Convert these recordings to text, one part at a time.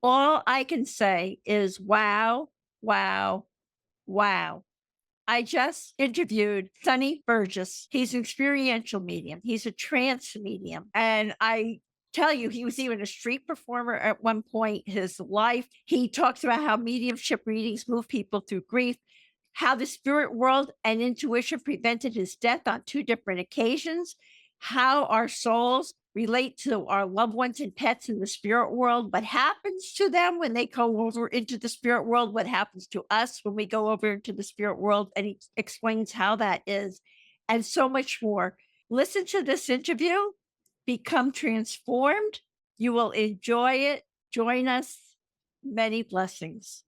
All I can say is wow, wow, wow. I just interviewed Sunny Burgess. He's an experiential medium. He's a trance medium. And I tell you, he was even a street performer at one point in his life. He talks about how mediumship readings move people through grief, how the spirit world and intuition prevented his death on 2 different occasions, how our souls relate to our loved ones and pets in the spirit world, what happens to them when they go over into the spirit world, what happens to us when we go over into the spirit world, and he explains how that is, and so much more. Listen to this interview, become transformed. You will enjoy it. Join us. Many blessings.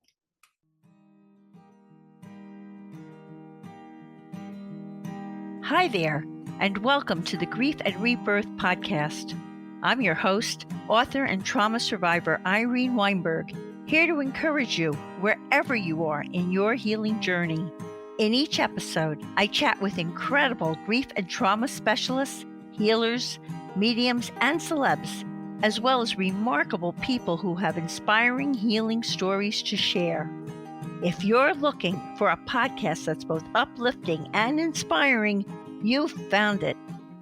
Hi there, and welcome to the Grief and Rebirth podcast. I'm your host, author and trauma survivor Irene Weinberg, here to encourage you wherever you are in your healing journey. In each episode, I chat with incredible grief and trauma specialists, healers, mediums, and celebs, as well as remarkable people who have inspiring healing stories to share. If you're looking for a podcast that's both uplifting and inspiring, you've found it.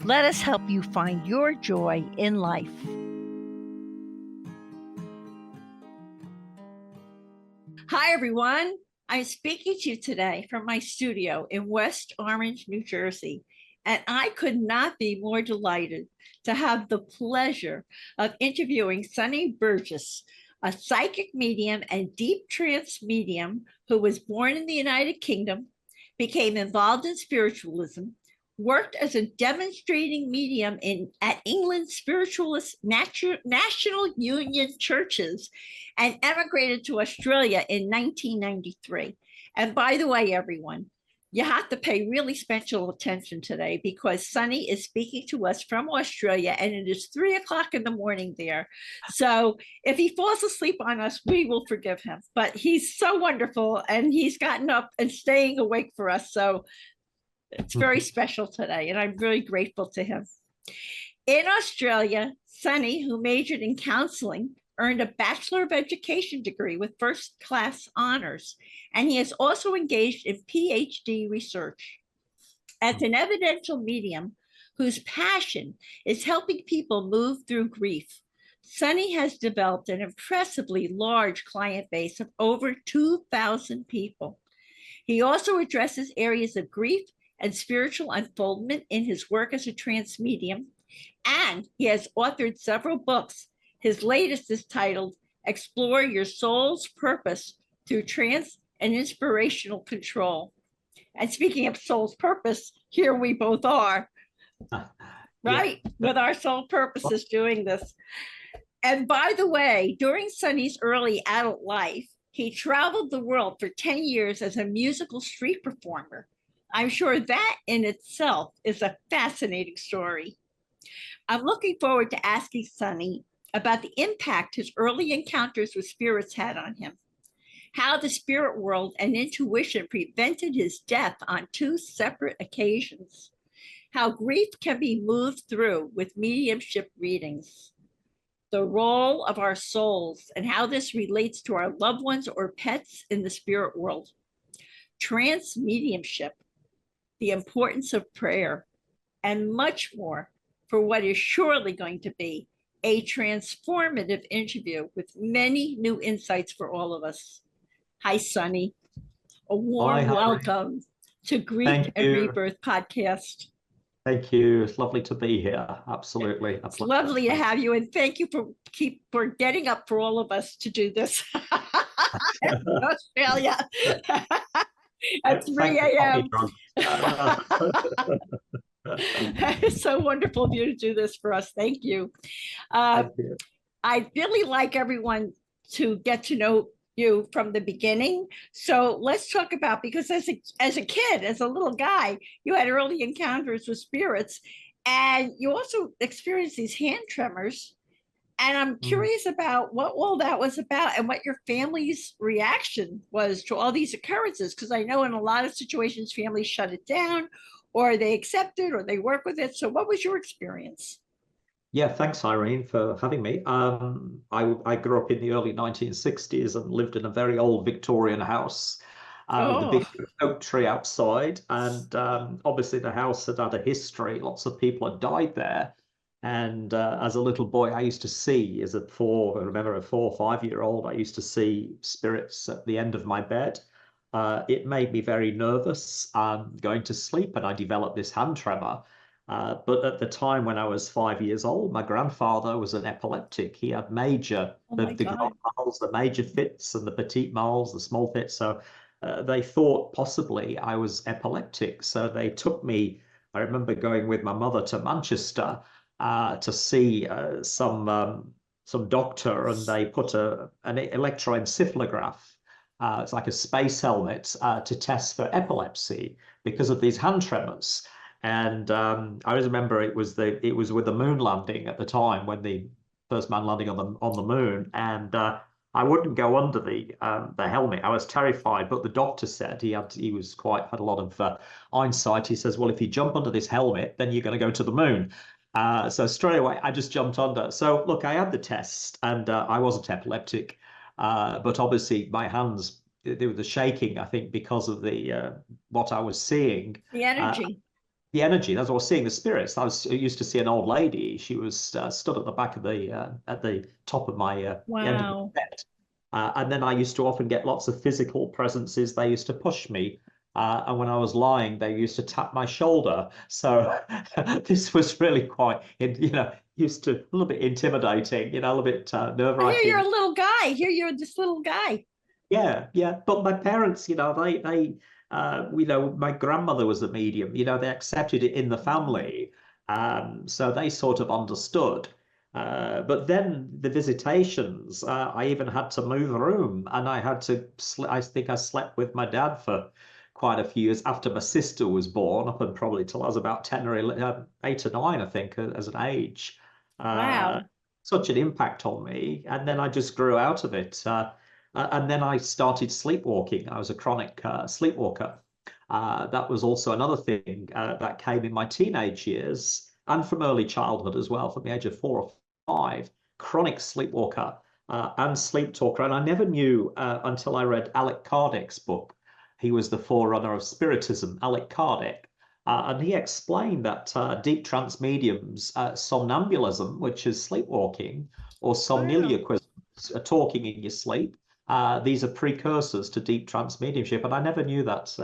Let us help you find your joy in life. Hi, everyone. I'm speaking to you today from my studio in West Orange, New Jersey, and I could not be more delighted to have the pleasure of interviewing Sunny Burgess, a psychic medium and deep trance medium who was born in the United Kingdom, became involved in spiritualism, worked as a demonstrating medium at England's Spiritualist National Union churches, and emigrated to Australia in 1993. And by the way, everyone, you have to pay really special attention today because Sunny is speaking to us from Australia, and it is 3:00 in the morning there. So if he falls asleep on us, we will forgive him. But he's so wonderful, and he's gotten up and staying awake for us. So it's very special today, and I'm really grateful to him. In Australia, Sunny, who majored in counseling, earned a Bachelor of Education degree with first-class honors, and he has also engaged in PhD research. As an evidential medium whose passion is helping people move through grief, Sunny has developed an impressively large client base of over 2,000 people. He also addresses areas of grief and spiritual unfoldment in his work as a trance medium, and he has authored several books. His latest is titled Explore Your Soul's Purpose Through Trance and Inspirational Control. And speaking of soul's purpose, here we both are, right? Yeah. With our soul purposes doing this. And by the way, during Sunny's early adult life, he traveled the world for 10 years as a musical street performer. I'm sure that in itself is a fascinating story. I'm looking forward to asking Sunny about the impact his early encounters with spirits had on him, how the spirit world and intuition prevented his death on 2 separate occasions, how grief can be moved through with mediumship readings, the role of our souls and how this relates to our loved ones or pets in the spirit world, trance mediumship, the importance of prayer, and much more for what is surely going to be a transformative interview with many new insights for all of us. Hi, Sunny. A warm welcome to Grief and Rebirth podcast. Thank you. It's lovely to be here. Absolutely. It's lovely to have you, and thank you for getting up for all of us to do this in Australia at 3 a.m. It's so wonderful of you to do this for us. Thank you. I'd really like everyone to get to know you from the beginning. So let's talk about, because as a kid, as a little guy, you had early encounters with spirits, and you also experienced these hand tremors. And I'm curious about what all that was about and what your family's reaction was to all these occurrences, because I know in a lot of situations, families shut it down, or they accept it, or they work with it. So what was your experience? Yeah, thanks, Irene, for having me. I grew up in the early 1960s and lived in a very old Victorian house with a Oh, big oak tree outside. And obviously, the house had had a history. Lots of people had died there. And as a little boy, I used to see, I remember a 4 or 5 year old, I used to see spirits at the end of my bed. It made me very nervous going to sleep, and I developed this hand tremor. But at the time when I was 5 years old, my grandfather was an epileptic. He had oh my the God. grand mals, the major fits, and the petite mals, the small fits. So they thought possibly I was epileptic. So they took me. I remember going with my mother to Manchester to see some doctor, and they put an electroencephalograph. It's like a space helmet to test for epilepsy because of these hand tremors. And I always remember it was with the moon landing at the time when the first man landing on the moon, and I wouldn't go under the helmet. I was terrified, but the doctor said had a lot of insight. He says, "Well, if you jump under this helmet, then you're going to go to the moon." So straight away, I just jumped under. So look, I had the test, and I wasn't epileptic, but obviously my hands they were the shaking. I think because of the what I was seeing. The Uh, energy. the energy. That's what I was seeing. The spirits. I used to see an old lady. She was stood at the back of at the top of the end of the Wow. bed, and then I used to often get lots of physical presences. They used to push me, and when I was lying, they used to tap my shoulder. So this was really quite, used to a little bit intimidating. A little bit I hear you're nerve-wracking. a little guy. I hear you're this little guy. Yeah, yeah. But my parents, my grandmother was a medium. They accepted it in the family, so they sort of understood. But then the visitations, I even had to move a room, and I had to. I think I slept with my dad for quite a few years after my sister was born, up and probably till I was about 8 or 9, I think, as an age. Uh, Wow. Such an impact on me, and then I just grew out of it. And then I started sleepwalking. I was a chronic sleepwalker. That was also another thing that came in my teenage years and from early childhood as well, from the age of 4 or 5. Chronic sleepwalker and sleep talker. And I never knew until I read Alec Kardec's book. He was the forerunner of Spiritism, Alec Kardec. And he explained that deep trance mediums, somnambulism, which is sleepwalking, or Wow. somniliaquism, talking in your sleep, these are precursors to deep trance mediumship, and I never knew that,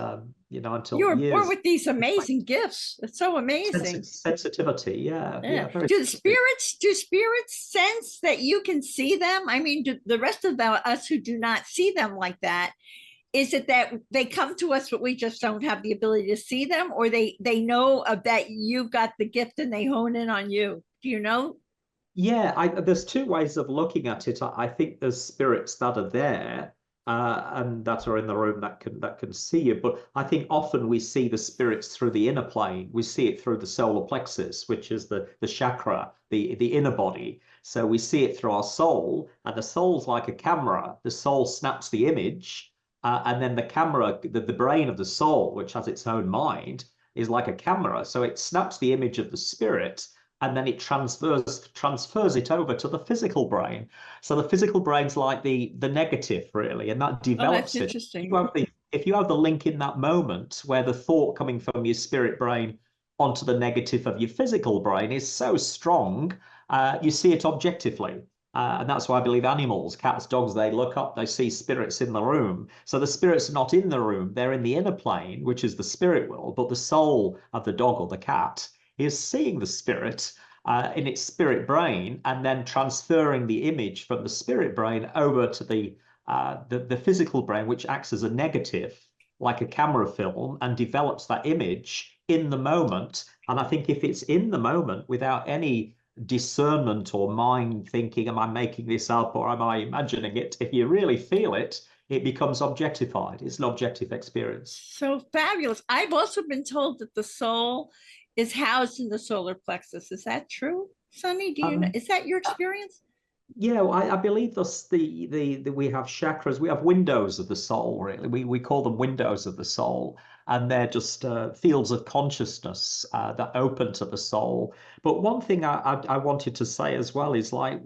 You until were born years. with these amazing gifts. It's so amazing. Sensitivity, yeah, Yeah. yeah, very Do sensitive. spirits sense that you can see them? I mean, do the rest of us who do not see them like that, is it that they come to us but we just don't have the ability to see them, or they know of that you've got the gift and they hone in on you? Do you know? Yeah, there's two ways of looking at it. I think there's spirits that are there and that are in the room that can see you. But I think often we see the spirits through the inner plane. We see it through the solar plexus, which is the chakra, the inner body. So we see it through our soul, and the soul's like a camera. The soul snaps the image, and then the camera, the brain of the soul, which has its own mind, is like a camera. So it snaps the image of the spirit, and then it transfers it over to the physical brain. So the physical brain's like the negative, really, and that Oh, that's develops it. interesting. If you have the link in that moment where the thought coming from your spirit brain onto the negative of your physical brain is so strong, you see it objectively. And that's why I believe animals, cats, dogs, they look up, they see spirits in the room. So the spirits are not in the room, they're in the inner plane, which is the spirit world, but the soul of the dog or the cat is seeing the spirit in its spirit brain and then transferring the image from the spirit brain over to the physical brain, which acts as a negative, like a camera film, and develops that image in the moment. And I think if it's in the moment without any discernment or mind thinking, am I making this up or am I imagining it? If you really feel it, it becomes objectified. It's an objective experience. So fabulous. I've also been told that the soul is housed in the solar plexus. Is that true, Sunny? Do you know? Um, Is that your experience? Yeah, well, I believe thus the we have chakras, we have windows of the soul, really. We call them windows of the soul, and they're just fields of consciousness that open to the soul. But one thing I wanted to say as well is like,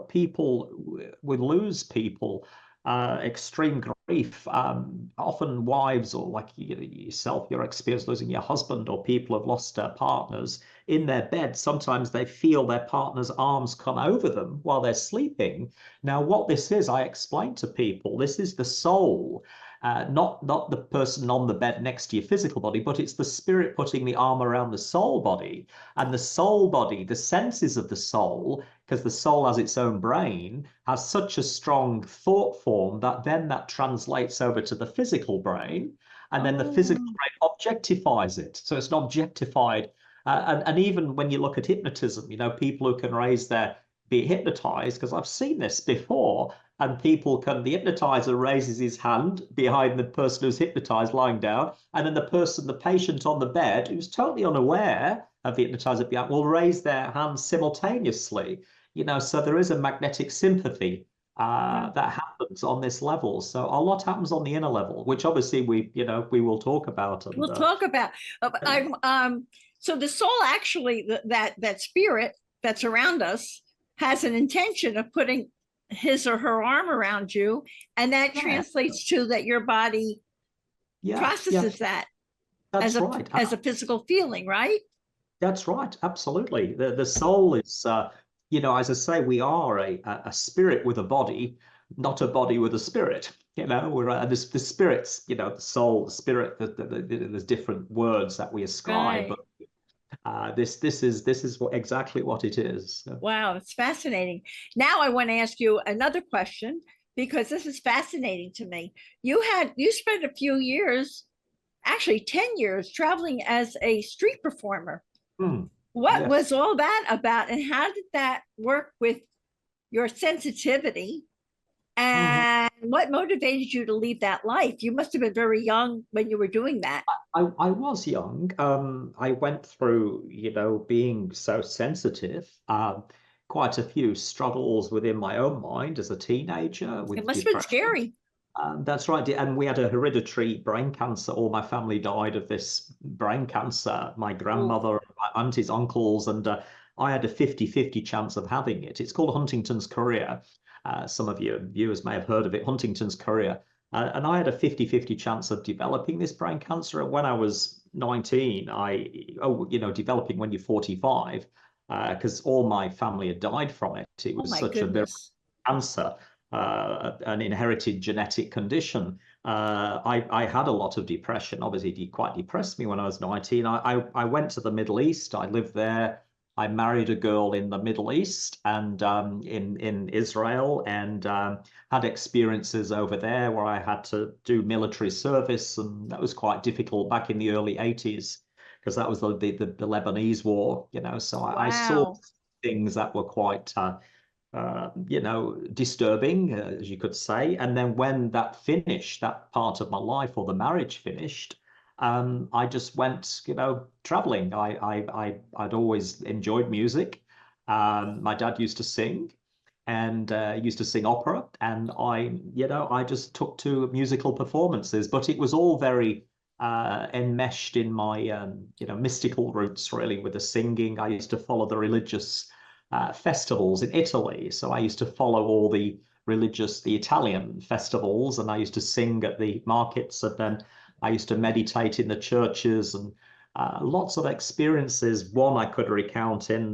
people we lose people, extreme grief. Often wives or like yourself, your experience losing your husband, or people have lost their partners in their bed, sometimes they feel their partner's arms come over them while they're sleeping. Now, what this is, I explain to people, this is the soul, not the person on the bed next to your physical body, but it's the spirit putting the arm around the soul body. And the soul body, the senses of the soul, because the soul has its own brain, has such a strong thought form that then that translates over to the physical brain. And then the physical Oh, brain objectifies it. So it's an objectified and even when you look at hypnotism, people who can be hypnotized, because I've seen this before, and the hypnotizer raises his hand behind the person who's hypnotized lying down, and then the patient on the bed, who's totally unaware of the hypnotizer behind, will raise their hands simultaneously. So there is a magnetic sympathy wow. that happens on this level. So a lot happens on the inner level, which obviously we will talk about. And We'll talk about. I'm so the soul actually that spirit that's around us has an intention of putting his or her arm around you, and that yeah, translates to that your body yeah, yeah. processes that That's right. as a physical feeling, right? That's right. Absolutely. The soul is, as I say, we are a spirit with a body, not a body with a spirit. We're the spirits, the soul, the spirit. There's different words that we ascribe, Right. but this is exactly what it is. So, Wow, it's fascinating. Now I want to ask you another question because this is fascinating to me. You spent a few years, actually 10 years, traveling as a street performer. hmm, What was yes. all that about, and how did that work with your sensitivity? Mhm. And what motivated you to leave that life? You must have been very young when you were doing that. I was young. I went through, being so sensitive, quite a few struggles within my own mind as a teenager It with must have been depression. scary. That's right. And we had a hereditary brain cancer. All my family died of this brain cancer. My Ooh, grandmother, my aunties, uncles, and I had a 50-50 chance of having it. It's called Huntington's chorea. Some of your viewers may have heard of it, Huntington's chorea. And I had a 50-50 chance of developing this brain cancer. And when I was 19, developing when you're 45, because all my family had died from it. It oh was my such a virulent goodness. cancer, an inherited genetic condition. I had a lot of depression. Obviously, it quite depressed me when I was 19. I went to the Middle East. I lived there. I married a girl in the Middle East and in Israel, and had experiences over there where I had to do military service, and that was quite difficult back in the early 80s because that was the Lebanese war. So I saw Wow. things that were quite disturbing, as you could say. And then when that finished, that part of my life or the marriage finished, I just went, traveling. I'd always enjoyed music. My dad used to sing and used to sing opera, and I just took to musical performances. But it was all very enmeshed in my, mystical roots, really, with the singing. I used to follow the religious festivals in Italy. So I used to follow all the Italian festivals, and I used to sing at the markets, and then I used to meditate in the churches, and lots of experiences. One I could recount in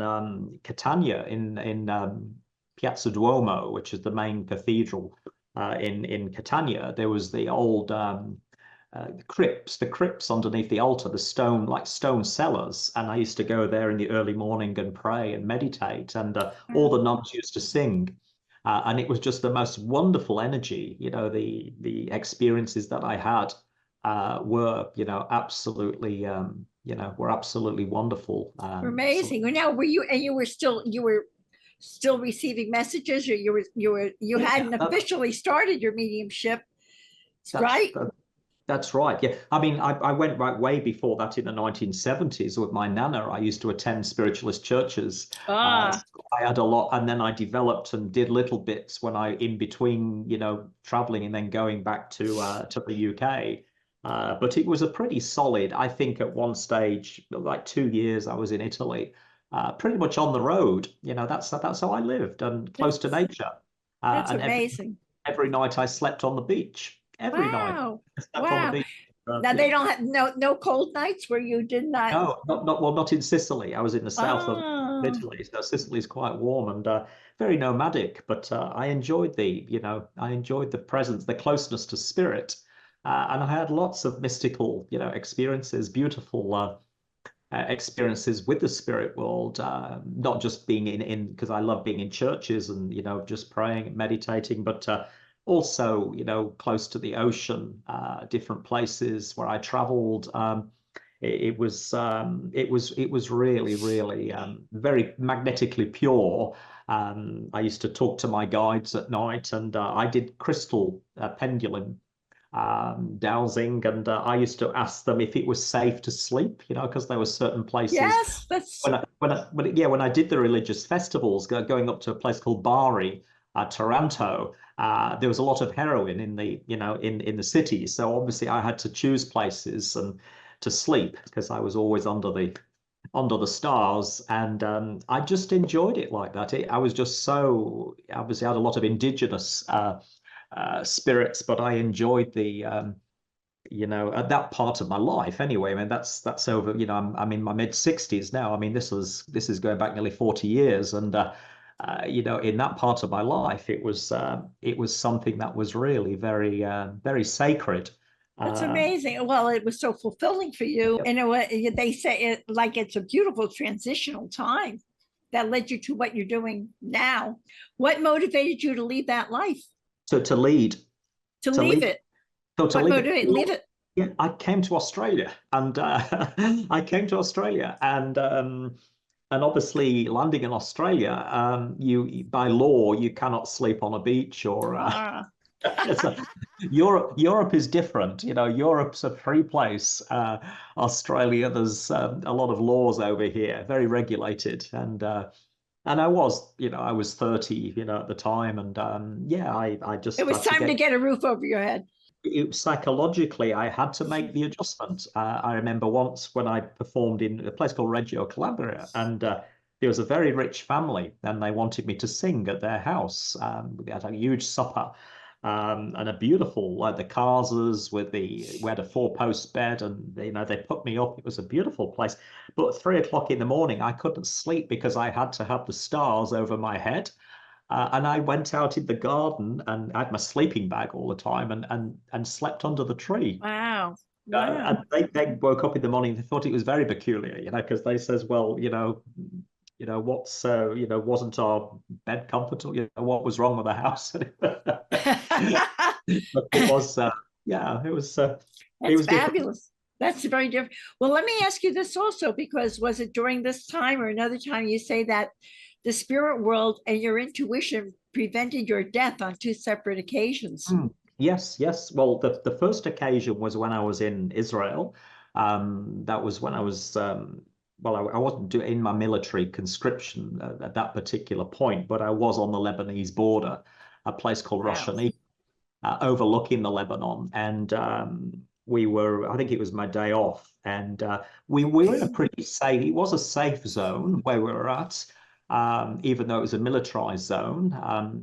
Catania, in Piazza Duomo, which is the main cathedral in Catania. There was the old the crypts underneath the altar, the stone, like stone cellars. And I used to go there in the early morning and pray and meditate. And all the nuns used to sing. And it was just the most wonderful energy. The experiences that I had were, were absolutely wonderful. Amazing. Well, now you were still receiving messages, or you Yeah, hadn't officially started your mediumship, that's right? That's right. Yeah. I mean, I went right way before that in the 1970s with my nana. I used to attend spiritualist churches. Ah, So I had a lot, and then I developed and did little bits when in between, traveling and then going back to the UK. But it was a pretty solid, I think at one stage, like 2 years I was in Italy, pretty much on the road. That's how I lived and close to that's nature. that's And amazing. every night I slept on the beach. Every night Wow. I slept on the Wow. beach. Now Yeah. they don't have no cold nights where you did not. No, not well, not in Sicily. I was in the south of Oh, Italy, so Sicily's quite warm and very nomadic. But I enjoyed I enjoyed the presence, the closeness to spirit, and I had lots of mystical, experiences, beautiful experiences with the spirit world. Not just being in because I love being in churches and just praying and meditating, but also close to the ocean, different places where I traveled. It was really, really very magnetically pure. I used to talk to my guides at night, and I did crystal pendulum dowsing, and I used to ask them if it was safe to sleep, because there were certain places yes, that's when I did the religious festivals, going up to a place called Bari, Taranto. There was a lot of heroin in the in the city, so obviously I had to choose places and to sleep because I was always under the stars, and I just enjoyed it like that. I was just so obviously I had a lot of indigenous spirits, but I enjoyed the at that part of my life anyway. I mean, that's over. I'm in my mid 60s now. I mean, this is going back nearly 40 years, and in that part of my life, it was something that was really very very sacred. that's Uh, amazing. Well, it was so fulfilling for you, and they say it like it's a beautiful transitional time that led you to what you're doing now. What motivated you to leave that life? to lead, To to leave lead, it? to What leave it. motivated leave it? Yeah, I came to Australia, and I came to Australia, and obviously landing in Australia, you by law you cannot sleep on a beach or Ah, it's a, Europe is different. Europe's a free place. Australia, there's a lot of laws over here, very regulated, and I was 30, at the time, and yeah, I it just was had to time to get get a roof over your head. psychologically, I had to make the adjustment. I remember once when I performed in a place called Reggio Calabria, and there was a very rich family, and they wanted me to sing at their house. We had a huge supper, and a beautiful, like the casas we had a four-post bed, and they put me up. It was a beautiful place. But at 3 o'clock in the morning, I couldn't sleep because I had to have the stars over my head. And I went out in the garden and I had my sleeping bag all the time and slept under the tree. Wow. And Wow. they woke up in the morning. They thought it was very peculiar, because they says, well, what's wasn't our bed comfortable? What was wrong with the house? But it was, yeah, it That's was different. fabulous. That's very different. Well, let me ask you this also, because was it during this time or another time you say that the spirit world and your intuition prevented your death on two separate occasions? Mm. Yes, yes. Well, the first occasion was when I was in Israel. That was when I was well, I wasn't doing in my military conscription at that particular point, but I was on the Lebanese border, a place called Wow. Roshani, overlooking the Lebanon, and I think it was my day off, and we were in a pretty safe. It was a safe zone where we were at. Even though it was a militarized zone.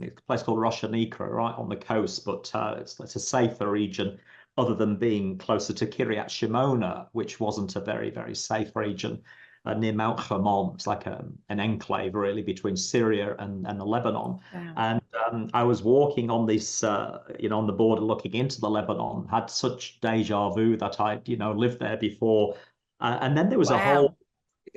It's a place called Roshanika, right on the coast, but it's a safer region other than being closer to Kiryat Shimona, which wasn't a very, very safe region near Mount Hermon. It's like an enclave really between Syria and the Lebanon. Wow. And I was walking on this, on the border looking into the Lebanon, had such deja vu that I lived there before. And then there was a Wow. whole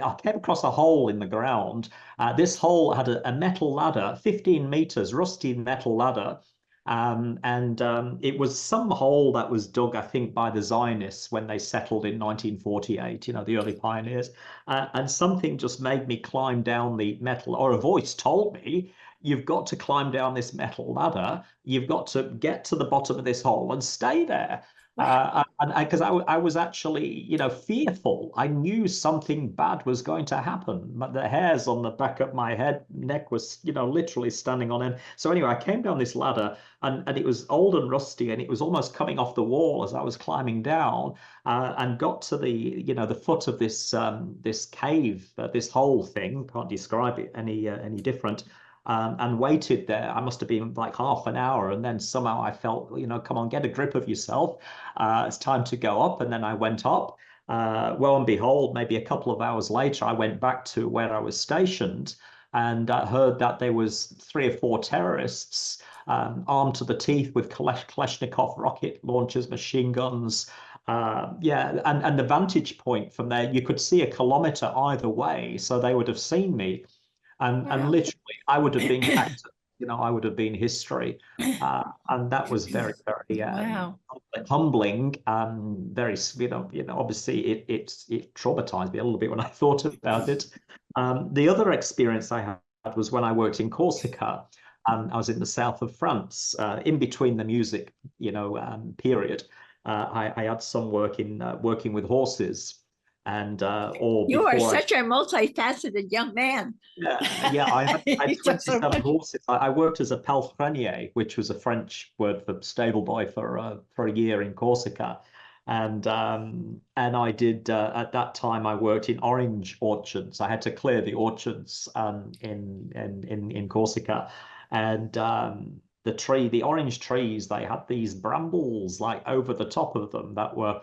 I came across a hole in the ground. This hole had a metal ladder, 15 meters, rusty metal ladder. And it was some hole that was dug, I think, by the Zionists when they settled in 1948, the early pioneers. And something just made me climb down the metal, or a voice told me, you've got to climb down this metal ladder. You've got to get to the bottom of this hole and stay there. And because I was actually, fearful. I knew something bad was going to happen. The hairs on the back of my neck was, literally standing on end. So anyway, I came down this ladder, and it was old and rusty, and it was almost coming off the wall as I was climbing down, and got to the foot of this cave, this whole thing. Can't describe it any different. And waited there. I must have been like half an hour, and then somehow I felt, come on, get a grip of yourself. It's time to go up. And then I went up. Lo and behold, maybe a couple of hours later, I went back to where I was stationed, and heard that there was 3 or 4 terrorists armed to the teeth with Kalashnikov rocket launchers, machine guns. Yeah, and the vantage point from there, you could see a kilometer either way, so they would have seen me. And literally, I would have been packed, I would have been history. And that was very, very humbling. Very, obviously it traumatized me a little bit when I thought about it. The other experience I had was when I worked in Corsica. I was in the south of France, in between the music, period. I had some work in working with horses. And or you are before such a multifaceted young man. yeah, I had So 27 horses. I worked as a palefrenier, which was a French word for stable boy for a year in Corsica, and I did at that time I worked in orange orchards. I had to clear the orchards in Corsica, and the orange trees, they had these brambles like over the top of them that were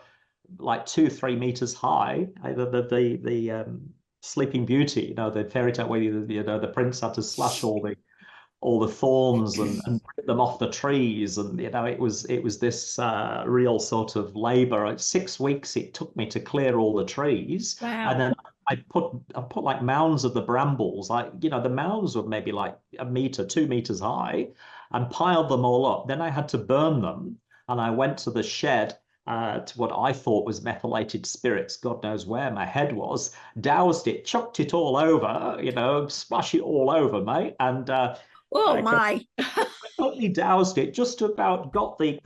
like 2-3 meters high. The Sleeping Beauty, the fairy tale where the prince had to slash all the thorns and rip them off the trees, and it was this real sort of labor. 6 weeks it took me to clear all the trees, and then I put like mounds of the brambles, like the mounds were maybe like 1 meter, 2 meters high, and piled them all up. Then I had to burn them, and I went to the shed. To what I thought was methylated spirits, God knows where my head was, doused it, chucked it all over, splash it all over, mate, and oh my, totally doused it. Just about got the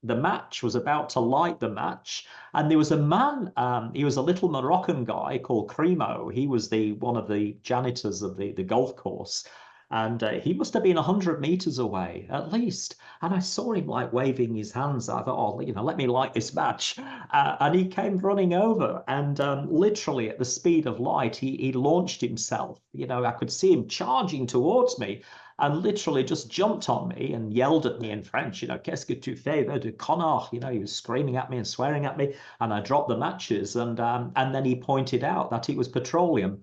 match, was about to light the match, and there was a man. He was a little Moroccan guy called Cremo. He was one of the janitors of the golf course. And he must have been 100 meters away at least. And I saw him like waving his hands. I thought, oh, let me light this match. And he came running over, and literally at the speed of light, he launched himself. I could see him charging towards me, and literally just jumped on me and yelled at me in French, qu'est-ce que tu fais, de connard? He was screaming at me and swearing at me. And I dropped the matches, and then he pointed out that it was petroleum.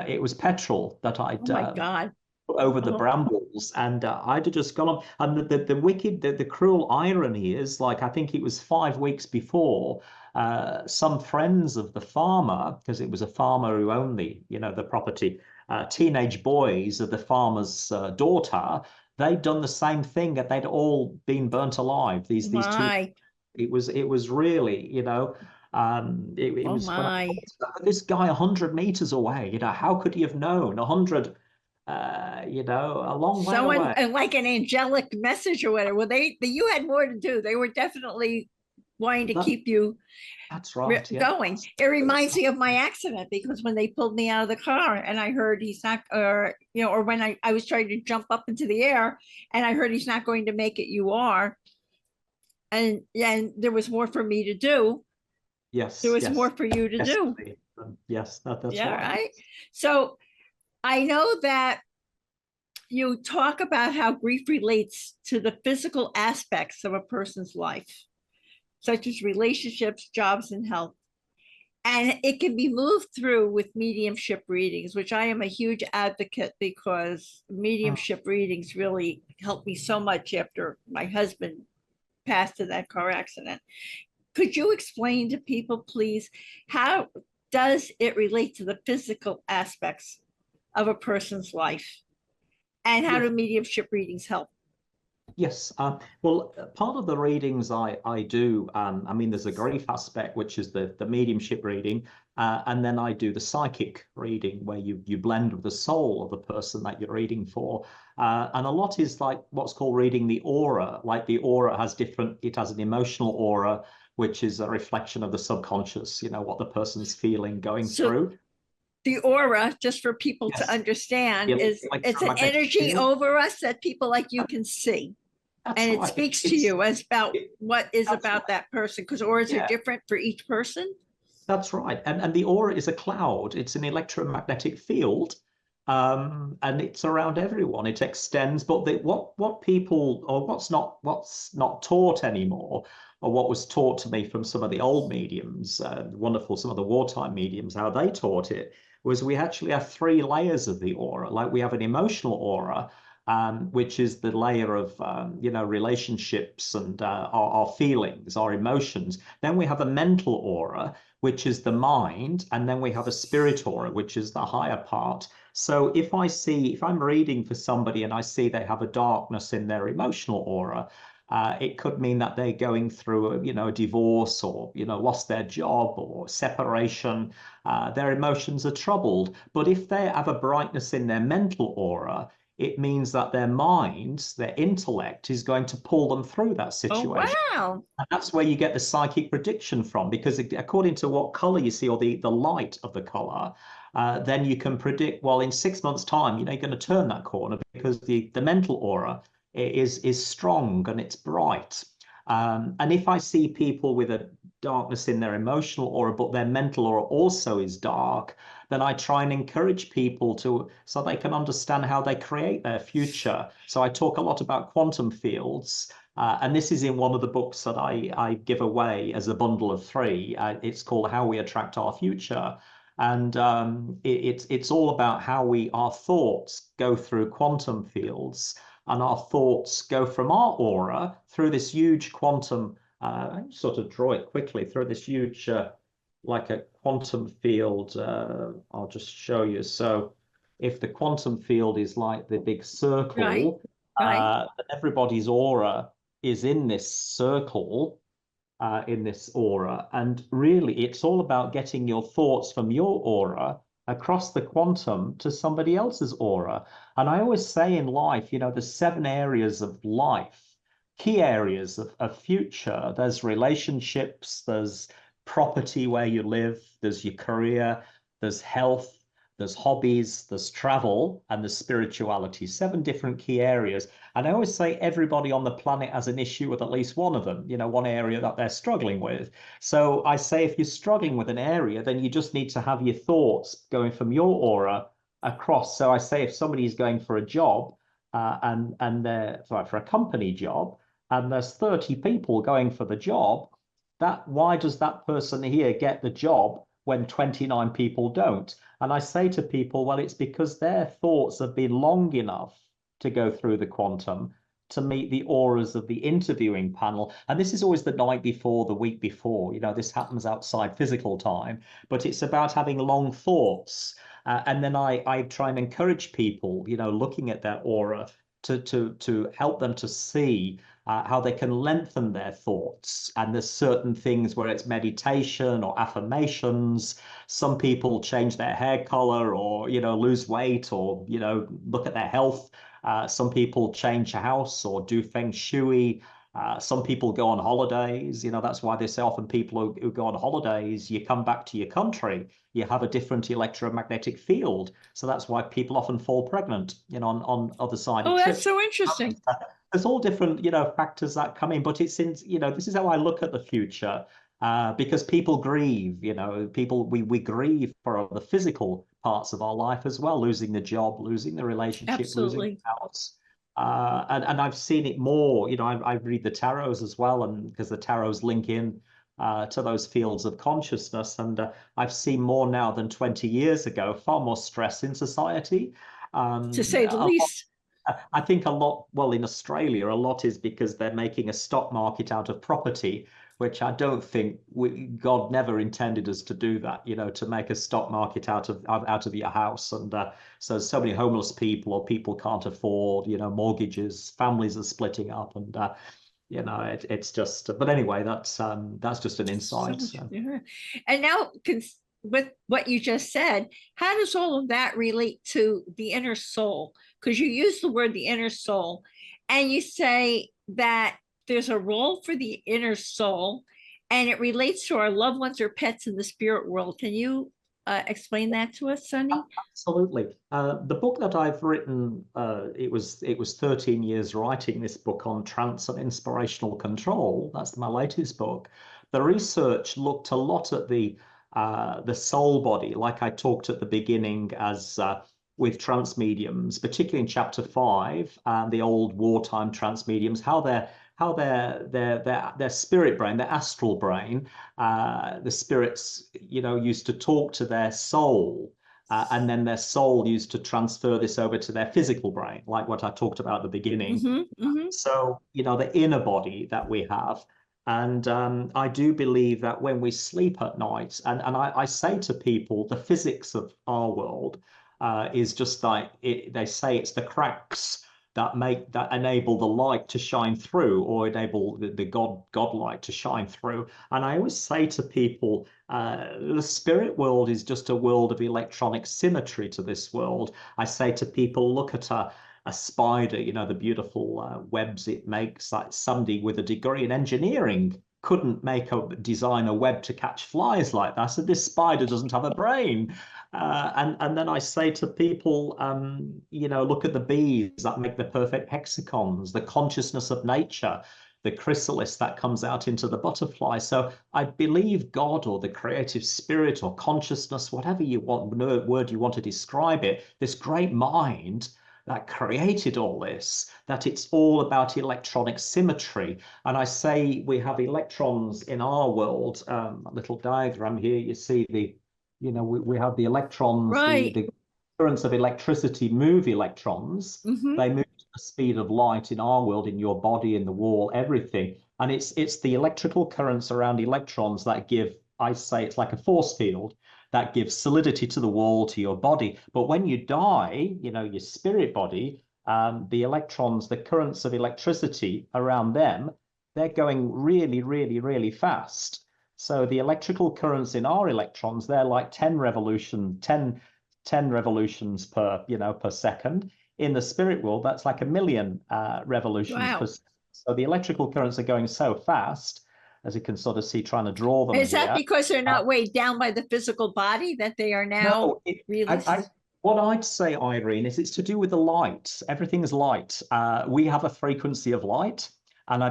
It was petrol that I'd oh my God. Over the brambles, and I'd have just gone on. And the wicked, the cruel irony is, like, I think it was 5 weeks before, some friends of the farmer, because it was a farmer who owned the property, teenage boys of the farmer's daughter, they'd done the same thing, that they'd all been burnt alive. These two. It was really, it was when I thought, this guy 100 meters away, how could he have known 100? A long way away. And like an angelic message or whatever. Well, you had more to do. They were definitely wanting to keep you going. It reminds me of my accident, because when they pulled me out of the car and I heard he's not, or when I was trying to jump up into the air and I heard he's not going to make it, you are. And there was more for me to do. Yes. There was more for you to do. Yes, that's right. So I know that you talk about how grief relates to the physical aspects of a person's life, such as relationships, jobs, and health. And it can be moved through with mediumship readings, which I am a huge advocate, because mediumship readings really helped me so much after my husband passed in that car accident. Could you explain to people, please, how does it relate to the physical aspects of a person's life, and how do mediumship readings help? Yes. Well, part of the readings I do, I mean, there's a grief aspect, which is the mediumship reading, and then I do the psychic reading, where you blend with the soul of the person that you're reading for, and a lot is like what's called reading the aura. Like the aura has different, it has an emotional aura, which is a reflection of the subconscious, what the person's feeling, going So through. the aura, just for people to Yes, understand, the is it's an electromagnetic energy field. over us that people like you can see. That's And it right. speaks to It's you as about it, what is that's about right. that person, because auras are Yeah. different for each person. That's right. And the aura is a cloud. It's an electromagnetic field. And it's around everyone. It extends, but what people or what's not taught anymore, or what was taught to me from some of the old mediums, wonderful, some of the wartime mediums, how they taught it was we actually have three layers of the aura. Like we have an emotional aura, which is the layer of relationships and our feelings, our emotions. Then we have a mental aura, which is the mind, and then we have a spirit aura, which is the higher part. So if I'm reading for somebody and I see they have a darkness in their emotional aura, it could mean that they're going through a divorce, or lost their job, or separation. Their emotions are troubled. But if they have a brightness in their mental aura, it means that their mind, their intellect, is going to pull them through that Oh, situation. wow. And that's where you get the psychic prediction from, because according to what color you see, or the light of the color, then you can predict, well, in 6 months' time, you're going to turn that corner, because the mental aura is strong and it's bright. And if I see people with a darkness in their emotional aura, but their mental aura also is dark, then I try and encourage people so they can understand how they create their future. So I talk a lot about quantum fields. And this is in one of the books that I give away as a bundle of three. It's called How We Attract Our Future. And it's all about how our thoughts go through quantum fields, and our thoughts go from our aura through this huge quantum. I sort of draw it quickly through this huge, like a quantum field. I'll just show you. So, if the quantum field is like the big Right. circle, Right. then everybody's aura is in this circle, in this aura. And really, it's all about getting your thoughts from your aura across the quantum to somebody else's aura. And I always say in life, there's 7 areas of life, key areas of future. There's relationships, there's property where you live, there's your career, there's health, there's hobbies, there's travel, and there's spirituality. 7 different key areas. And I always say everybody on the planet has an issue with at least one of them, one area that they're struggling with. So I say if you're struggling with an area, then you just need to have your thoughts going from your aura across. So I say if somebody is going for a job, and they're sorry, for a company job, and there's 30 people going for the job, that why does that person here get the job when 29 people don't? And I say to people, well, it's because their thoughts have been long enough to go through the quantum to meet the auras of the interviewing panel. And this is always the night before, the week before. This happens outside physical time, but it's about having long thoughts. And then I try and encourage people, looking at their aura, to help them to see how they can lengthen their thoughts. And there's certain things where it's meditation or affirmations. Some people change their hair color, or lose weight, or look at their health. Some people change a house or do feng shui. Some people go on holidays. That's why they say often people who go on holidays, you come back to your country, you have a different electromagnetic field. So that's why people often fall pregnant, on other side Oh, of that's trips. so interesting. There's all different, factors that come in, but it's in, this is how I look at the future. Because people grieve, people we grieve for the physical parts of our life as well, losing the job, losing the relationship, losing Absolutely. the house. And I've seen it more, I read the tarots as well, and because the tarots link in to those fields of consciousness, and I've seen more now than 20 years ago, far more stress in society. To say the least. I think a lot, well, in Australia, a lot is because they're making a stock market out of property, which I don't think God never intended us to do that, to make a stock market out of your house. And so many homeless people, or people can't afford, mortgages, families are splitting up, and it's just. But anyway, that's just an So insight. much, So. yeah. And now, with what you just said, how does all of that relate to the inner soul? Because you use the word the inner soul, and you say that there's a role for the inner soul, and it relates to our loved ones or pets in the spirit world. Can you explain that to us, Sunny? Absolutely. The book that I've written, it was 13 years writing this book on trance and inspirational control. That's my latest book. The research looked a lot at the soul body, like I talked at the beginning, as with trance mediums, particularly in chapter 5, and the old wartime trance mediums, how their spirit brain, their astral brain, the spirits, used to talk to their soul. And then their soul used to transfer this over to their physical brain, like what I talked about at the beginning. Mm-hmm, mm-hmm. So, the inner body that we have. And I do believe that when we sleep at night, and I say to people, the physics of our world is just like they say it's the cracks that enable the light to shine through, or enable the God light to shine through. And I always say to people, the spirit world is just a world of electronic symmetry to this world. I say to people, look at a spider, the beautiful webs it makes. Like, somebody with a degree in engineering couldn't design a web to catch flies like that. So this spider doesn't have a brain. And then I say to people, look at the bees that make the perfect hexagons, the consciousness of nature, the chrysalis that comes out into the butterfly. So I believe God, or the creative spirit, or consciousness, whatever word you want to describe it, this great mind that created all this, that it's all about electronic symmetry. And I say we have electrons in our world. A little diagram here, you see we have the electrons, Right. the currents of electricity move electrons. Mm-hmm. They move at the speed of light in our world, in your body, in the wall, everything. And it's the electrical currents around electrons that give, I say, it's like a force field that gives solidity to the wall, to your body. But when you die, your spirit body, the electrons, the currents of electricity around them, they're going really, really, really fast. So the electrical currents in our electrons, they're like 10 revolutions per second. In the spirit world, that's like a million revolutions per Wow. second. So the electrical currents are going so fast, as you can sort of see, trying to draw them Is that here. because they're Uh, not weighed down by the physical body, that they are now no, really? what I'd say, Irene, is it's to do with the light. Everything is light. We have a frequency of light, and I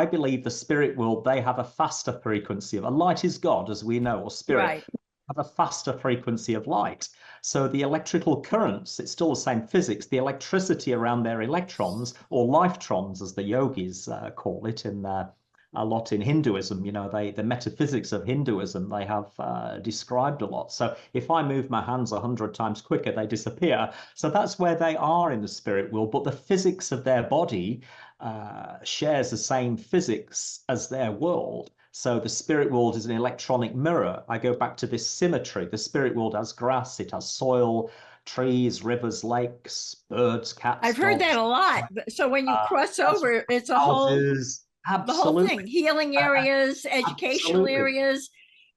believe the spirit world, they have a faster frequency of. Light is God, as we know, or spirit, Right. have a faster frequency of light. So the electrical currents, it's still the same physics. The electricity around their electrons, or lifetrons, as the yogis call it in a lot in Hinduism. The metaphysics of Hinduism, they have described a lot. So if I move my hands 100 times quicker, they disappear. So that's where they are in the spirit world. But the physics of their body shares the same physics as their world. So the spirit world is an electronic mirror. I go back to this symmetry. The spirit world has grass, it has soil, trees, rivers, lakes, birds, cats, I've heard that dogs, a lot. So when you cross that's over, it's a whole, houses. the whole thing, Absolutely. healing areas, educational Absolutely. areas,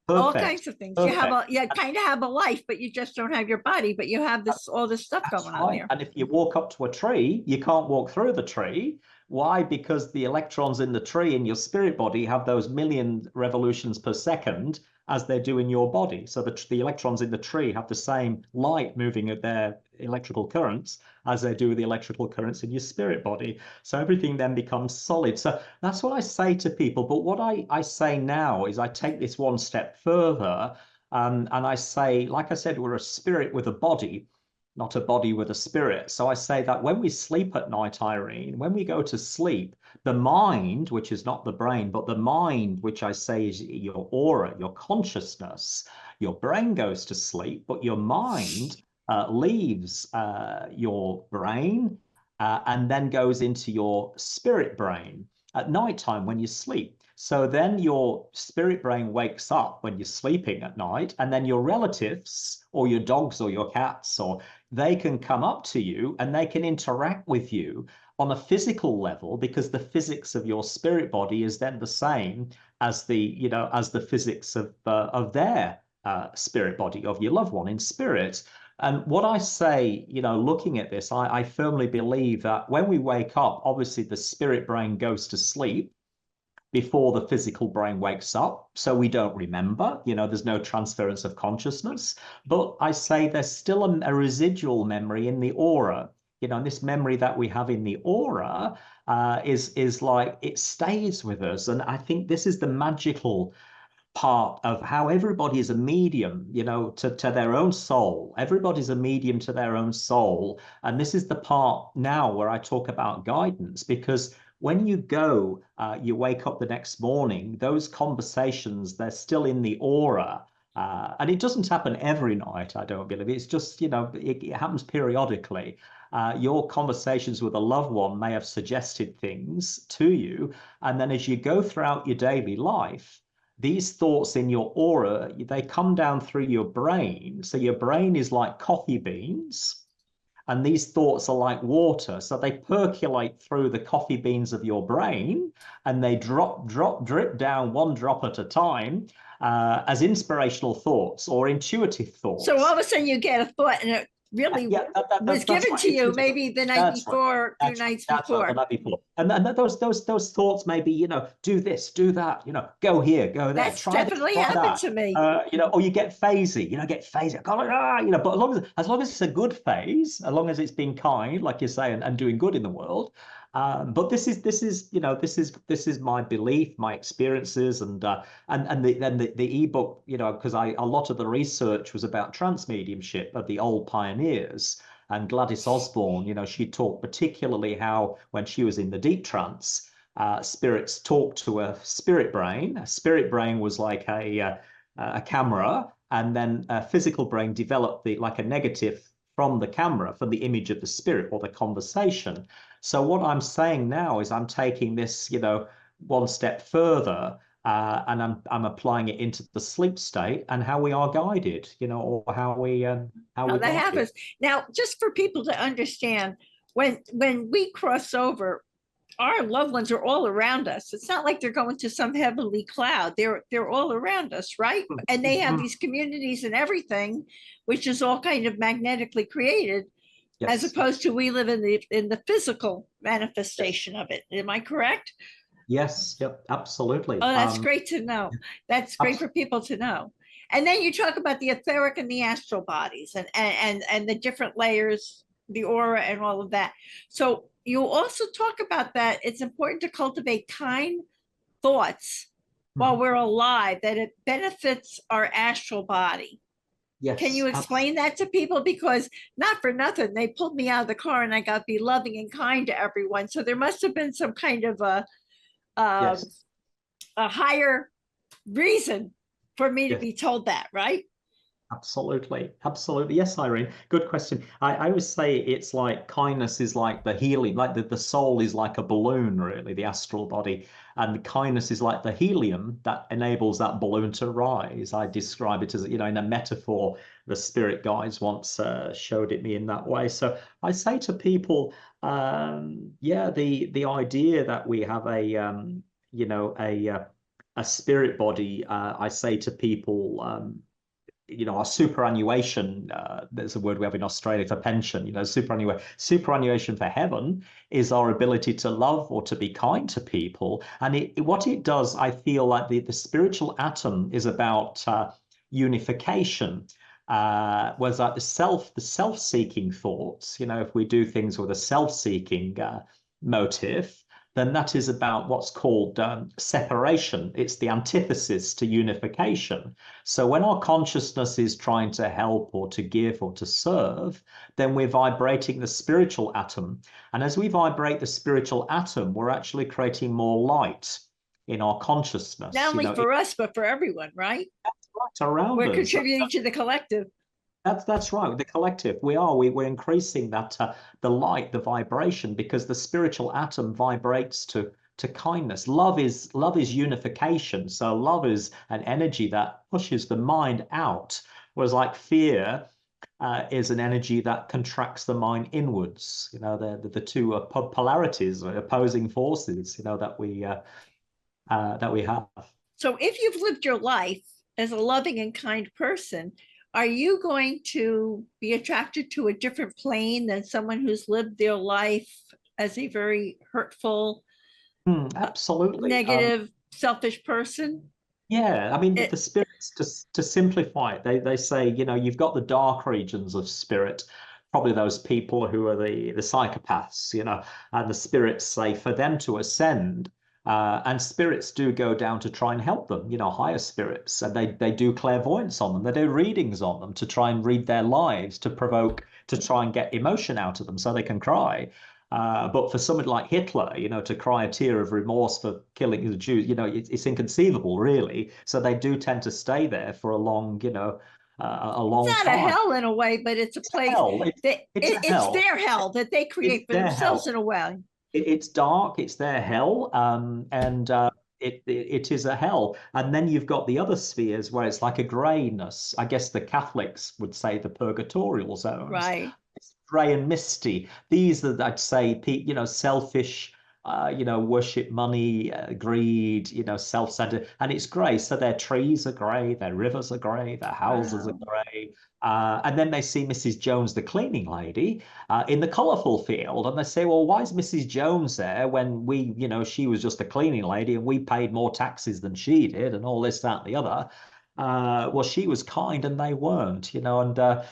all Perfect. kinds of things. Perfect. You kind of have a life, but you just don't have your body, but you have all this stuff That's going on right. there. And if you walk up to a tree, you can't walk through the tree. Why? Because the electrons in the tree in your spirit body have those million revolutions per second as they do in your body. So the electrons in the tree have the same light moving at their electrical currents as they do the electrical currents in your spirit body. So everything then becomes solid. So that's what I say to people. But what I say now is I take this one step further. And I say, like I said, we're a spirit with a body, not a body with a spirit. So I say that when we sleep at night, Irene, when we go to sleep, the mind, which is not the brain, but the mind, which I say is your aura, your consciousness, your brain goes to sleep, but your mind leaves your brain and then goes into your spirit brain. at night time when you sleep. So then your spirit brain wakes up when you're sleeping at night, and then your relatives or your dogs or your cats, or they can come up to you and they can interact with you on a physical level, because the physics of your spirit body is then the same as the physics of their spirit body, of your loved one in spirit. And what I say, looking at this, I firmly believe that when we wake up, obviously the spirit brain goes to sleep before the physical brain wakes up. So we don't remember, there's no transference of consciousness. But I say there's still a residual memory in the aura. And this memory that we have in the aura is like, it stays with us. And I think this is the magical part of how everybody is a medium, to their own soul. Everybody's a medium to their own soul. And this is the part now where I talk about guidance, because when you wake up the next morning, those conversations, they're still in the aura. And it doesn't happen every night, I don't believe. It's just, it happens periodically. Your conversations with a loved one may have suggested things to you. And then as you go throughout your daily life, these thoughts in your aura, they come down through your brain. So your brain is like coffee beans, and these thoughts are like water. So they percolate through the coffee beans of your brain, and they drip down one drop at a time as inspirational thoughts or intuitive thoughts. So all of a sudden you get a thought, and it really was given to you maybe the night before, a few nights before. The night before. And those thoughts maybe, do this, do that, go here, go there. That's definitely happened to me. Or you get phasey, but as long as it's a good phase, as long as it's being kind, like you say, and doing good in the world. But this is my belief, my experiences, and the ebook, because a lot of the research was about trance mediumship of the old pioneers. And Gladys Osborne, she talked particularly how when she was in the deep trance, spirits talked to a spirit brain. A spirit brain was like a camera, and then a physical brain developed like a negative from the camera, from the image of the spirit or the conversation. So what I'm saying now is I'm taking this, one step further, and I'm applying it into the sleep state and how we are guided, or how that happens. Now, just for people to understand, when we cross over, our loved ones are all around us. It's not like they're going to some heavenly cloud. They're all around us, right? And they have these communities and everything, which is all kind of magnetically created. Yes. As opposed to we live in the physical manifestation of it. Am I correct? Yes. Yep. Absolutely. Oh, that's great to know. That's great for people to know. And then you talk about the etheric and the astral bodies, and the different layers, the aura, and all of that. So you also talk about that it's important to cultivate kind thoughts while we're alive, that it benefits our astral body. Yes, can you explain that to people? Because not for nothing, they pulled me out of the car and I got to be loving and kind to everyone. So there must have been some kind of a higher reason for me to be told that, right? Absolutely. Absolutely. Yes, Irene. Good question. I always say it's like kindness is like the healing, like the soul is like a balloon, really, the astral body. And kindness is like the helium that enables that balloon to rise. I describe it as, in a metaphor, the spirit guides once showed it me in that way. So I say to people, the idea that we have a spirit body, I say to people, our superannuation, there's a word we have in Australia for pension, superannuation for heaven is our ability to love or to be kind to people. And what it does, I feel like the spiritual atom is about unification. Whereas like the self-seeking thoughts, if we do things with a self-seeking motive, then that is about what's called separation. It's the antithesis to unification. So when our consciousness is trying to help or to give or to serve, then we're vibrating the spiritual atom. And as we vibrate the spiritual atom, we're actually creating more light in our consciousness. Not only for us, but for everyone, right? That's right, around us. We're contributing to the collective. That's right. The collective, we're increasing that the light, the vibration, because the spiritual atom vibrates to to kindness. Love is unification. So love is an energy that pushes the mind out, whereas like fear is an energy that contracts the mind inwards. The two are polarities, opposing forces. That we have. So if you've lived your life as a loving and kind person, are you going to be attracted to a different plane than someone who's lived their life as a very hurtful, Absolutely. negative, selfish person? Yeah, I mean the It, spirits, to simplify it, they say, you've got the dark regions of spirit, probably those people who are the psychopaths, and the spirits say for them to ascend, and spirits do go down to try and help them, higher spirits, and they do clairvoyance on them, they do readings on them to try and read their lives, to try and get emotion out of them so they can cry. But for someone like Hitler, to cry a tear of remorse for killing the Jews, it's inconceivable, really. So they do tend to stay there for a it's long not a time. hell in a way, but it's a place Hell, that it's a it's hell. their hell that they It's create for their themselves hell. in a way. It's dark. It's their hell. And it is a hell. And then you've got the other spheres where it's like a grayness. I guess the Catholics would say the purgatorial zones. Right. It's grey and misty. These are, I'd say, selfish, worship money, greed, self-centered, and it's grey. So their trees are grey, their rivers are grey, their houses are Wow. grey. And then they see Mrs. Jones, the cleaning lady, in the colourful field, and they say, well, why is Mrs. Jones there when she was just a cleaning lady and we paid more taxes than she did, and all this, that, and the other. Well, she was kind and they weren't, Isn't that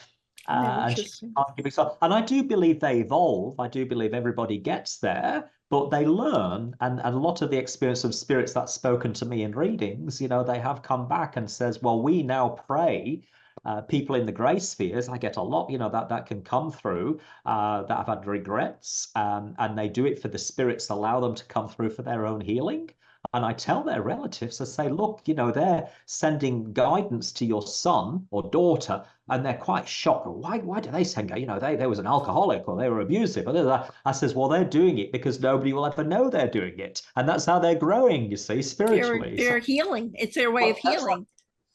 and she interesting? can't give herself. And I do believe they evolve. I do believe everybody gets there, but they learn. And a lot of the experience of spirits that's spoken to me in readings, they have come back and says, well, we now pray. People in the grey spheres, I get a lot, that can come through, that have had regrets, and they do it for the spirits, allow them to come through for their own healing. And I tell their relatives, I say, look, they're sending guidance to your son or daughter, and they're quite shocked. Why do they send, they was an alcoholic or they were abusive. I says, well, they're doing it because nobody will ever know they're doing it. And that's how they're growing, you see, spiritually. They're healing. It's their way of That's right. healing.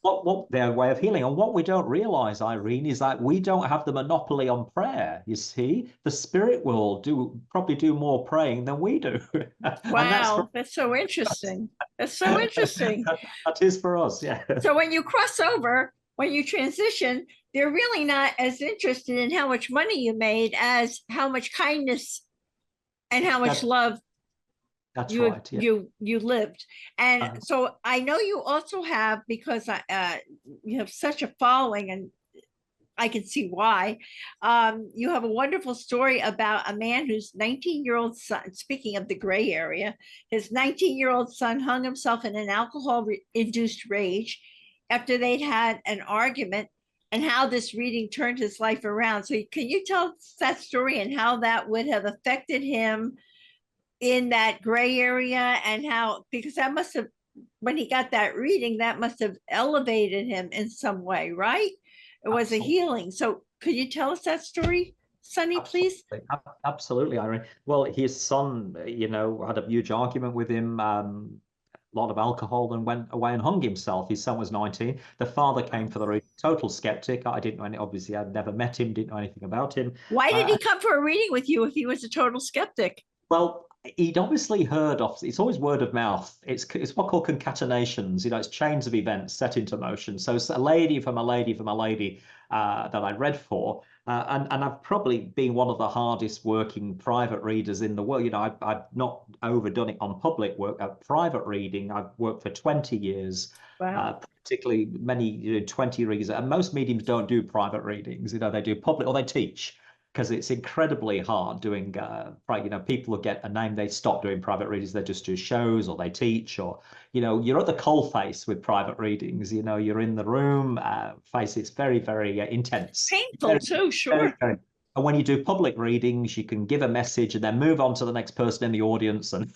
What their way of healing. And what we don't realize, Irene, is that we don't have the monopoly on prayer. You see, the spirit world probably do more praying than we do. And that's for Wow, that's so interesting. That's so interesting. that is for us, yeah. So when you cross over, when you transition, they're really not as interested in how much money you made as how much kindness and how much That, love that's you right, yeah. you lived. And Uh, so I know you also have, because you have such a following, and I can see why. You have a wonderful story about a man whose 19-year-old son, speaking of the gray area, his 19-year-old son hung himself in an alcohol-induced rage after they'd had an argument, and how this reading turned his life around. So can you tell us that story and how that would have affected him in that gray area, and how, because that must have, when he got that reading, that must have elevated him in some way, right? It was a Absolutely. healing. So could you tell us that story, Sunny, please? Absolutely. Absolutely, Irene. Well, his son, had a huge argument with him, a lot of alcohol, and went away and hung himself. His son was 19. The father came for the reading, total skeptic. I didn't know any, obviously, I'd never met him, didn't know anything about him. Why did Uh, he come for a reading with you if he was a total skeptic? Well, he'd obviously heard of, it's always word of mouth. It's what called concatenations, it's chains of events set into motion. So it's a lady from a lady from a lady that I read for. And I've probably been one of the hardest working private readers in the world. I've not overdone it on public work. Private reading, I've worked for 20 years, Wow. particularly many, 20 readers. And most mediums don't do private readings. They do public or they teach, because it's incredibly hard doing, people who get a name, they stop doing private readings, they just do shows or they teach, or, you're at the coalface with private readings, you're in the room, face, it's very, very intense. Painful Very, too, very, sure. very. And when you do public readings, you can give a message and then move on to the next person in the audience. And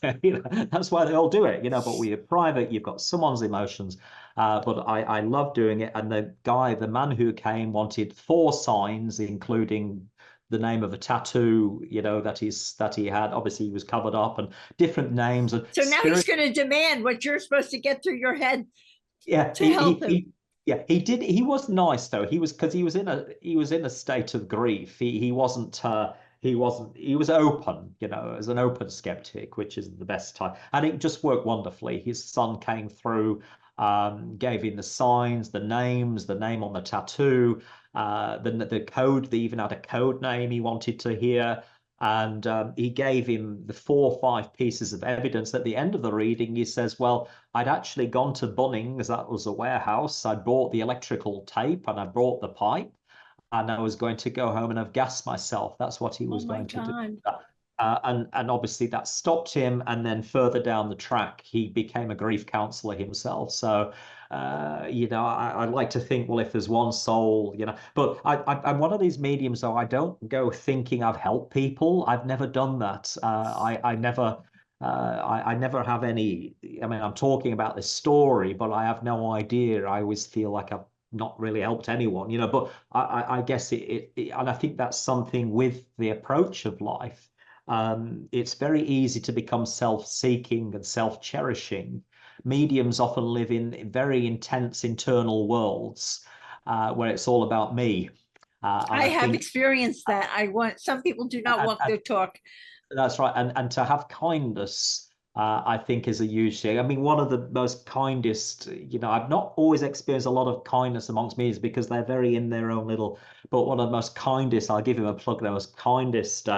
that's why they all do it, but when you're private, you've got someone's emotions. But I love doing it. And the man who came wanted 4 signs, including the name of a tattoo, that he had. Obviously, he was covered up, and different names and So now he's spirit. going to demand what you're supposed to get through your head Yeah, to help him. he did. He was nice though. He was, because he was in a state of grief. He wasn't. He was open, as an open skeptic, which is the best type. And it just worked wonderfully. His son came through, gave him the signs, the names, the name on the tattoo, the code. They even had a code name he wanted to hear. And he gave him the 4 or 5 pieces of evidence. At the end of the reading, he says, well, I'd actually gone to Bunnings, that was a warehouse. I bought the electrical tape and I brought the pipe, and I was going to go home and have gassed myself. That's what he Oh was my going to do. God. And obviously that stopped him. And then further down the track, he became a grief counselor himself. So, I like to think, well, if there's one soul, but I'm one of these mediums, though. I don't go thinking I've helped people. I've never done that. I never. I never have any. I mean, I'm talking about this story, but I have no idea. I always feel like I've not really helped anyone, But I guess and I think that's something with the approach of life. It's very easy to become self-seeking and self-cherishing. Mediums often live in very intense internal worlds, where it's all about me. And I I have think, experienced that. Some people do not and, walk their talk. that's right. And to have kindness, I think, is a huge thing. I mean, one of the most kindest, I've not always experienced a lot of kindness amongst mediums because they're very in their own little, but one of the most kindest, I'll give him a plug, the most kindest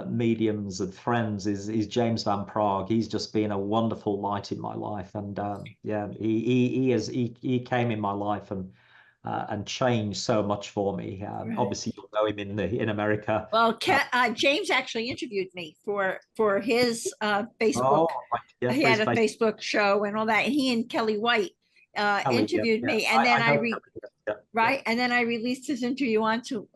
mediums and friends is James Van Praagh. He's just been a wonderful light in my life. And yeah, he came in my life and changed so much for me. Right. Obviously, you'll know him in America. Well, James actually interviewed me for his Facebook. Oh, right. Yeah, He for his had a face. Facebook show and all that. And he and Kelly White Kelly, yeah, interviewed yeah. me, and then I know Kelly. Yeah, yeah. right, and then I released his interview onto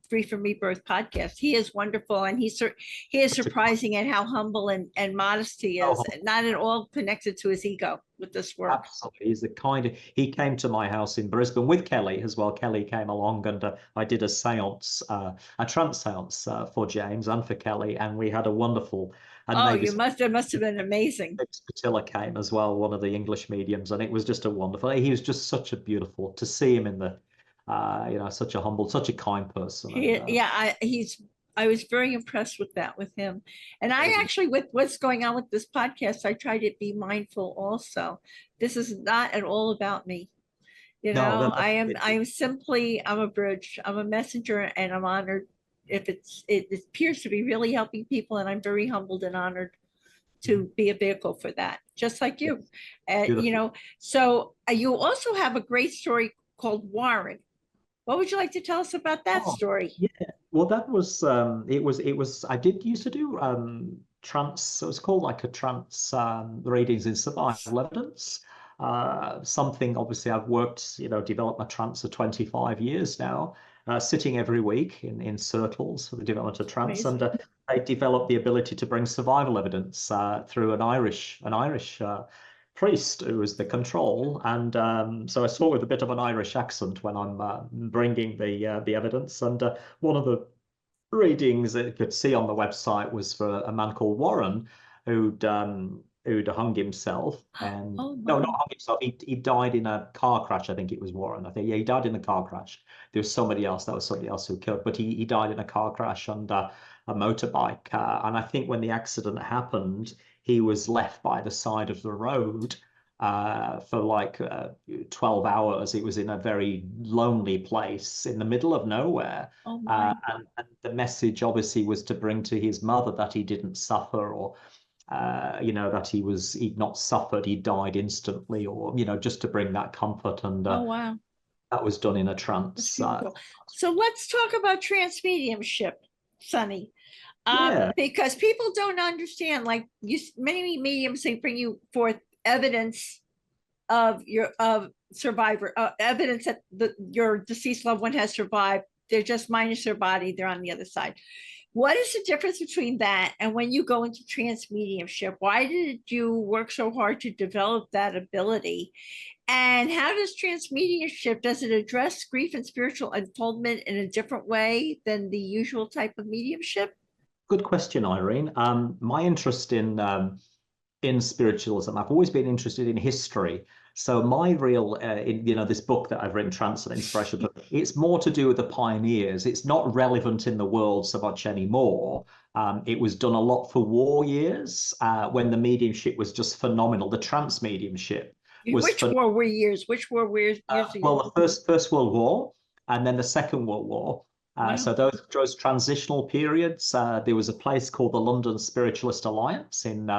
Free from Rebirth podcast. He is wonderful, and he is Such a surprising at how humble and modest he is, oh, not at all connected to his ego with this work. absolutely. He's the kind of, he came to my house in Brisbane with Kelly as well. Kelly came along, and I did a seance, a trance seance for James and for Kelly, and we had a wonderful, and Oh, maybe it must have been amazing. Patilla came as well, one of the English mediums, and it was just a wonderful. He was just such a beautiful to see him in the, such a humble, such a kind person, and Yeah, I was very impressed with that with him. And I wasn't. actually, with what's going on with this podcast, I try to be mindful also. This is not at all about me. No, no, I'm a bridge. I'm a messenger, and I'm honored if it appears to be really helping people, and I'm very humbled and honored to be a vehicle for that, just like yes, you. And beautiful. so you also have a great story called Warren. What would you like to tell us about that Oh, story? yeah. Well, that was I did used to do trance. It was called like a trance readings in survival evidence. Something obviously I've worked, developed my trance for 25 years now, sitting every week in circles for the development of trance, and Amazing. I developed the ability to bring survival evidence through an Irish priest who was the control, and so I spoke with a bit of an Irish accent when I'm bringing the evidence. And one of the readings that you could see on the website was for a man called Warren who'd hung himself, and Oh no, not my. hung himself. He died in a car crash. I think it was Warren. I think, yeah, he died in a car crash. There was somebody else. That was somebody else who killed, but he died in a car crash and a motorbike. And I think when the accident happened, he was left by the side of the road for like 12 hours. It was in a very lonely place in the middle of nowhere. Oh my. And the message obviously was to bring to his mother that he didn't suffer, or that he'd not suffered, he died instantly, or just to bring that comfort. And Oh wow. that was done in a That's trance. beautiful. So let's talk about trance mediumship, Sunny. Yeah. Because people don't understand, like many mediums, they bring you forth evidence of survivor, evidence that your deceased loved one has survived. They're just minus their body, they're on the other side. What is the difference between that and when you go into trance mediumship? Why did you work so hard to develop that ability? And how does trance mediumship, does it address grief and spiritual unfoldment in a different way than the usual type of mediumship? Good question, Irene. My interest in spiritualism, I've always been interested in history. So my real, this book that I've written, Trance and Inspirational, it's more to do with the pioneers. It's not relevant in the world so much anymore. It was done a lot for war years when the mediumship was just phenomenal. The trance mediumship was Which war were years? Which war were years? well, the First World War and then the Second World War. Wow. So those transitional periods, there was a place called the London Spiritualist Alliance in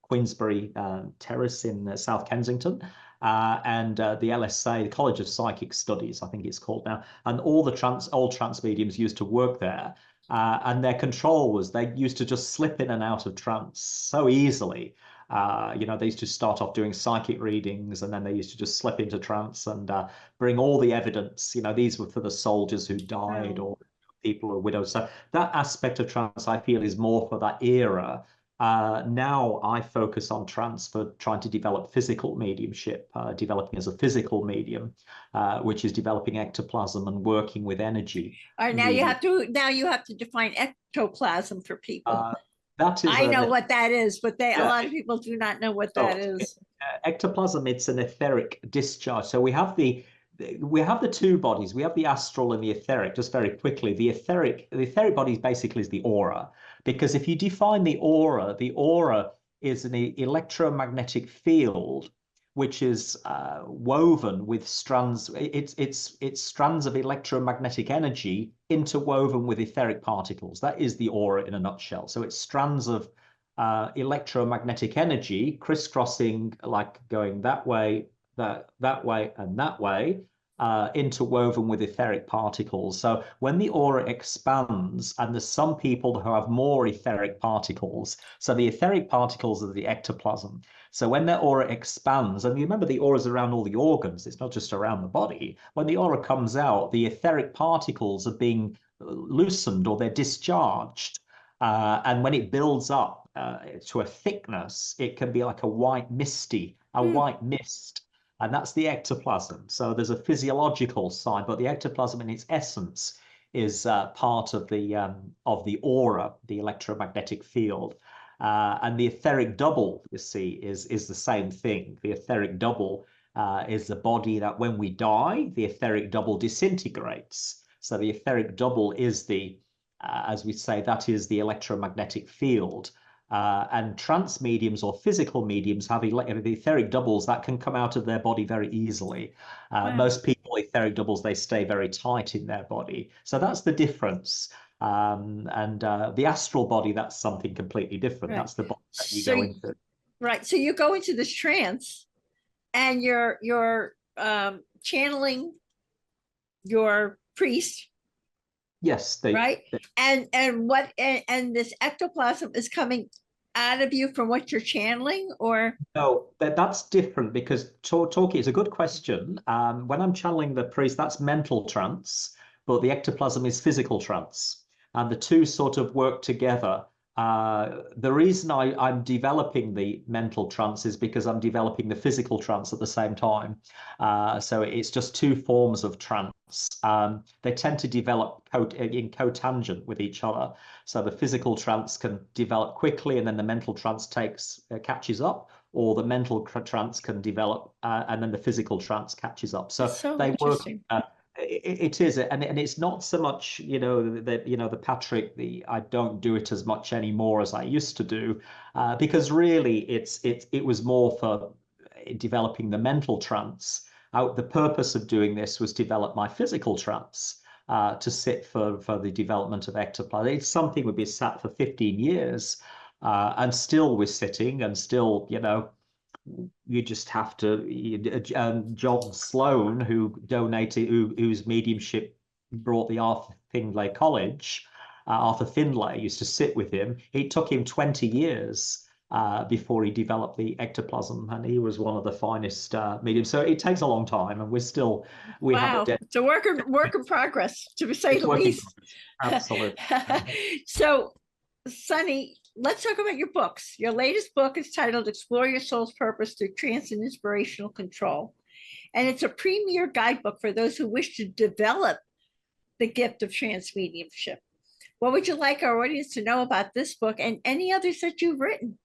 Queensbury Terrace in South Kensington, and the LSA, the College of Psychic Studies, I think it's called now, and all the old trance mediums used to work there. And their control was they used to just slip in and out of trance so easily. They used to start off doing psychic readings, and then they used to just slip into trance and bring all the evidence. These were for the soldiers who died or people who are widows. So that aspect of trance, I feel, is more for that era. Now I focus on trance for trying to develop physical mediumship, developing as a physical medium, which is developing ectoplasm and working with energy. All right, now you have to define ectoplasm for people. That is I know what that is, but a lot of people do not know what that is. Ectoplasm, it's an etheric discharge. So we have the two bodies. We have the astral and the etheric. Just very quickly, the etheric body basically is the aura. Because if you define the aura is an electromagnetic field which is woven with strands. It's strands of electromagnetic energy interwoven with etheric particles. That is the aura in a nutshell. So it's strands of electromagnetic energy crisscrossing, like going that way, that way, and that way, interwoven with etheric particles. So when the aura expands, and there's some people who have more etheric particles, so the etheric particles are the ectoplasm. So when the aura expands, and you remember the aura is around all the organs, it's not just around the body. When the aura comes out, the etheric particles are being loosened or they're discharged. And when it builds up to a thickness, it can be like a white white mist. And that's the ectoplasm. So there's a physiological side, but the ectoplasm in its essence is part of the aura, the electromagnetic field. And the etheric double, you see, is the same thing. The etheric double is the body that when we die, the etheric double disintegrates. So the etheric double is as we say, that is the electromagnetic field. And trance mediums or physical mediums have the etheric doubles that can come out of their body very easily. Wow. Most people, etheric doubles, they stay very tight in their body. So that's the difference. The astral body, that's something completely different. Right. That's the body that you go into. Right. So you go into this trance and you're channeling your priest. Yes, right. And this ectoplasm is coming out of you from what you're channeling, or no? That's different, because talking is a good question. When I'm channeling the priest, that's mental trance, but the ectoplasm is physical trance, and the two sort of work together. The reason I'm developing the mental trance is because I'm developing the physical trance at the same time. So it's just two forms of trance. They tend to develop in cotangent with each other. So the physical trance can develop quickly, and then the mental trance catches up, or the mental trance can develop and then the physical trance catches up. So they work. It is, and it's not so much, the Patrick. I don't do it as much anymore as I used to do, because really it was more for developing the mental trance. The purpose of doing this was develop my physical trance to sit for the development of ectoplasm. It's something we've been sat for 15 years, and still we're sitting, and still, you just have to. John Sloan, who donated, whose mediumship brought the Arthur Findlay College, Arthur Findlay used to sit with him. It took him 20 years before he developed the ectoplasm, and he was one of the finest mediums. So it takes a long time, and we have it's a work in progress, to say the least. Absolutely. So, Sunny, let's talk about your books. Your latest book is titled Explore Your Soul's Purpose Through Trance and Inspirational Control. and it's a premier guidebook for those who wish to develop the gift of trance mediumship. What would you like our audience to know about this book and any others that you've written?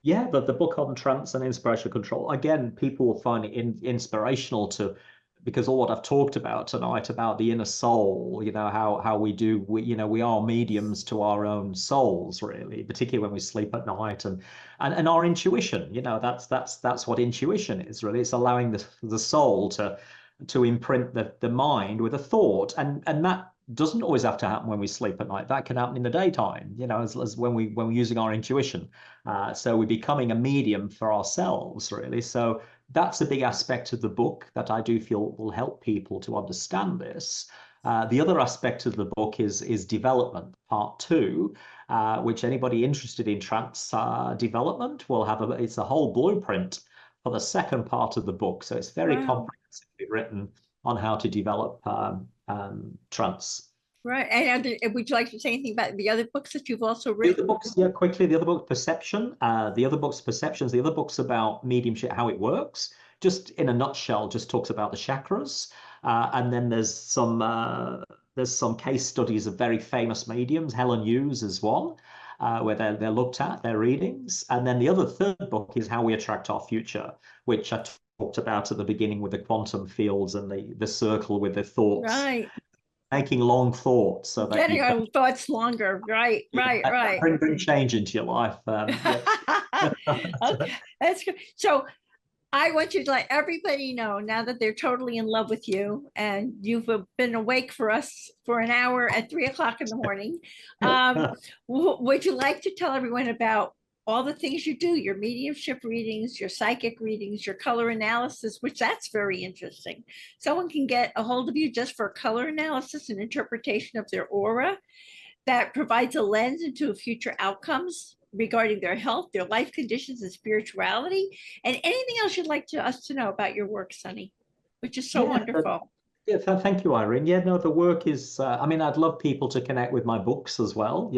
Yeah, the book on trance and inspirational control. Again, people will find it inspirational to, because all what I've talked about tonight about the inner soul, how we are mediums to our own souls, really, particularly when we sleep at night, and our intuition. That's what intuition is, really. It's allowing the soul to imprint the mind with a thought, and that doesn't always have to happen when we sleep at night. That can happen in the daytime, as when we're using our intuition. So we're becoming a medium for ourselves, really. So that's a big aspect of the book that I do feel will help people to understand this. The other aspect of the book is development, part 2, which anybody interested in trance development will have. It's a whole blueprint for the second part of the book. So it's very comprehensively written on how to develop trance. Right. And would you like to say anything about the other books that you've also written? The other books, yeah, quickly. The other book, Perception. The other book's Perceptions. The other book's about mediumship, how it works. Just in a nutshell, just talks about the chakras. And then there's some case studies of very famous mediums. Helen Hughes is one, where they're looked at, their readings. And then the other third book is How We Attract Our Future, which I talked about at the beginning with the quantum fields and the circle with the thoughts. Right. Making long thoughts so that getting our thoughts longer. Right. Bring change into your life. Okay, that's good. So I want you to let everybody know now that they're totally in love with you and you've been awake for us for an hour at 3 o'clock in the morning. Would you like to tell everyone about all the things you do, your mediumship readings, your psychic readings, your color analysis, which that's very interesting. Someone can get a hold of you just for color analysis and interpretation of their aura that provides a lens into future outcomes regarding their health, their life conditions, and spirituality, and anything else you'd like us to know about your work, Sunny, which is so wonderful. Thank you, Irene. Yeah, no, the work is, I'd love people to connect with my books as well.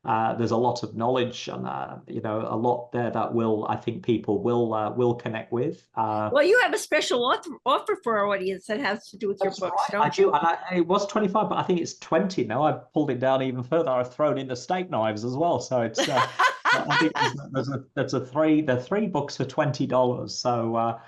There's a lot of knowledge and a lot there that I think people will connect with. Well, you have a special offer for our audience that has to do with your books, right. don't you? And it was 25, but I think it's 20 now. I've pulled it down even further. I've thrown in the steak knives as well. So it's I think there's three books for $20. So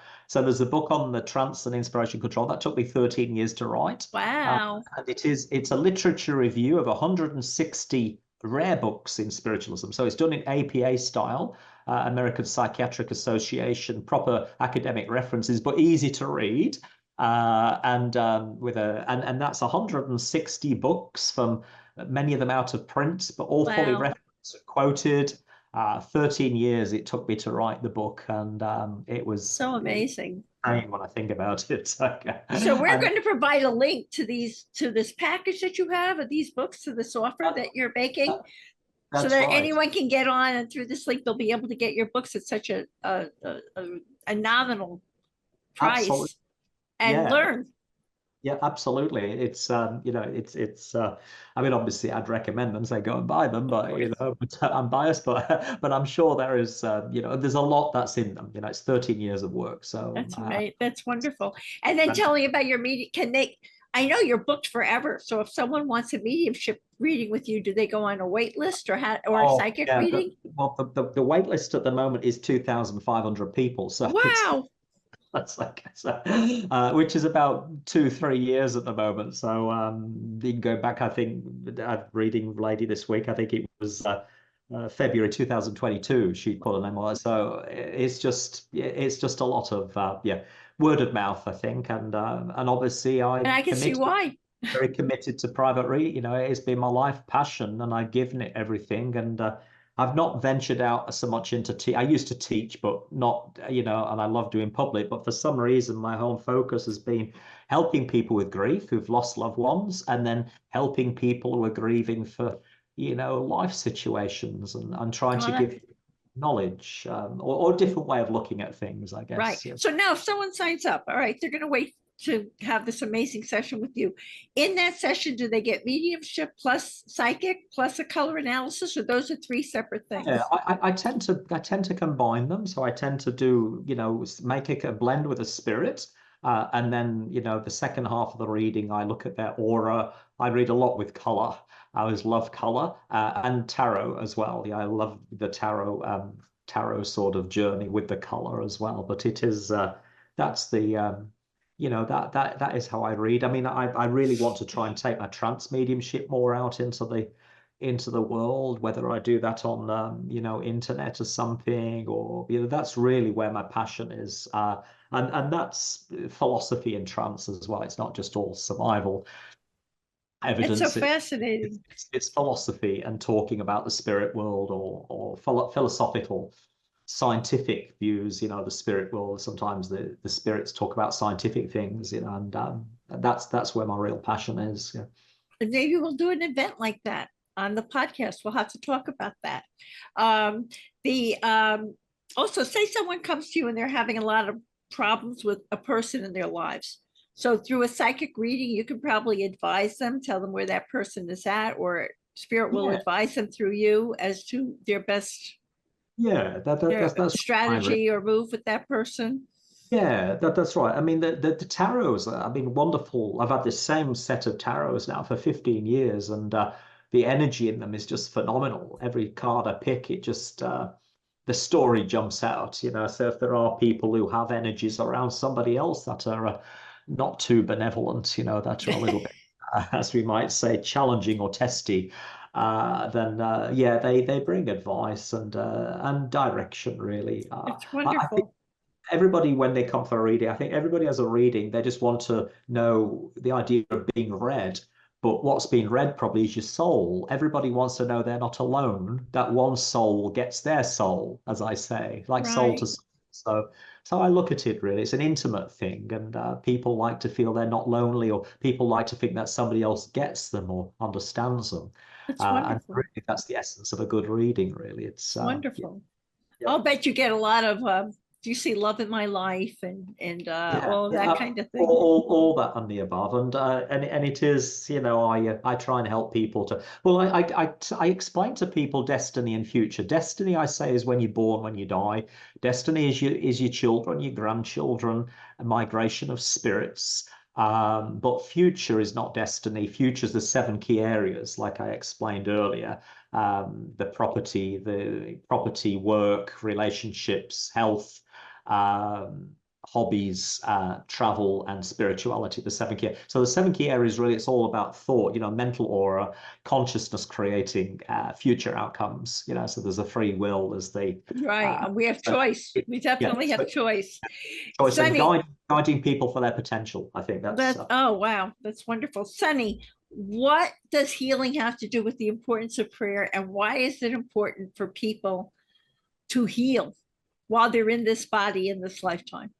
there's a book on the trance and inspiration control that took me 13 years to write. Wow. And it's a literature review of 160 rare books in spiritualism. So it's done in APA style, American Psychiatric Association, proper academic references, but easy to read. And that's 160 books, from many of them out of print, but all fully referenced, quoted. 13 years it took me to write the book, and it was so amazing when I think about it. So we're going to provide a link to this package that you have of these books, to this offer that you're making, so that anyone can get on, and through this link they'll be able to get your books at such a nominal price and learn. Yeah, absolutely. It's obviously I'd recommend them, say go and buy them, but I'm biased, but I'm sure there is there's a lot that's in them. It's 13 years of work. So that's right. That's wonderful. And then tell me about your meeting. I know you're booked forever. So if someone wants a mediumship reading with you, do they go on a wait list or a psychic reading? The wait list at the moment is 2,500 people. So wow. That's which is about 2-3 years at the moment. So you can go back. I think I'm reading lady this week. I think it was February 2022. She put an MOI. So it's just a lot of word of mouth, I think, and obviously I can see why. Very committed to private reading. It's been my life passion, and I've given it everything. And I've not ventured out so much into I used to teach, but not, and I love doing public, but for some reason, my whole focus has been helping people with grief who've lost loved ones, and then helping people who are grieving for, life situations, and trying to give knowledge, or a different way of looking at things, I guess. Right. So now if someone signs up, all right, they're going to wait to have this amazing session with you. In that session, do they get mediumship plus psychic plus a color analysis, or those are three separate things? Yeah, I tend to combine them. So I tend to do, make a blend with a spirit. And then, the second half of the reading, I look at their aura. I read a lot with color. I always love color, and tarot as well. Yeah, I love the tarot sort of journey with the color as well. But it is that's the that is how I read. I mean, I really want to try and take my trance mediumship more out into the world, whether I do that on internet or something, or that's really where my passion is. And that's philosophy and trance as well. It's not just all survival It's so evidence. fascinating. It's philosophy and talking about the spirit world, or philosophical scientific views, the spirit world. Sometimes the spirits talk about scientific things, and that's where my real passion is. Yeah. Maybe we'll do an event like that on the podcast. We'll have to talk about that. The Also, say someone comes to you and they're having a lot of problems with a person in their lives. So through a psychic reading, you can probably advise them, tell them where that person is at, or spirit will Yeah. advise them through you as to their best Yeah, that's strategy or move with that person. Yeah, that's right. I mean, the tarots, I mean, wonderful. I've had this same set of tarots now for 15 years, and the energy in them is just phenomenal. Every card I pick, it just the story jumps out. So if there are people who have energies around somebody else that are not too benevolent, that are a little bit, as we might say, challenging or testy, then yeah, they bring advice and direction, really. It's I think wonderful. everybody, when they come for a reading, I think everybody has a reading, they just want to know the idea of being read. But what's being read probably is your soul. Everybody wants to know they're not alone, that one soul gets their soul, as I say, like soul to Right. soul. So I look at it really, it's an intimate thing, and people like to feel they're not lonely, or people like to think that somebody else gets them or understands them. It's And wonderful. really, that's the essence of a good reading, really. It's It's wonderful. yeah. I'll bet you get a lot of do you see love in my life and Yeah, all of that kind of thing. all that and the above, and it is, I try and help people to. Well, I explain to people destiny and future. Destiny, I say, is when you're born, when you die. Destiny is your children, your grandchildren, a migration of spirits. But future is not destiny. Future is the seven key areas, like I explained earlier. The property, work, relationships, health, um, hobbies, travel, and spirituality. The seven key. So the seven key areas, really, it's all about thought. Mental aura, consciousness creating future outcomes. So there's a free will. There's the Right. And we have so, choice. We yeah. definitely have So choice. choice and Sunny, guiding people for their potential. I think that's oh wow, that's wonderful. Sunny, what does healing have to do with the importance of prayer, and why is it important for people to heal while they're in this body in this lifetime?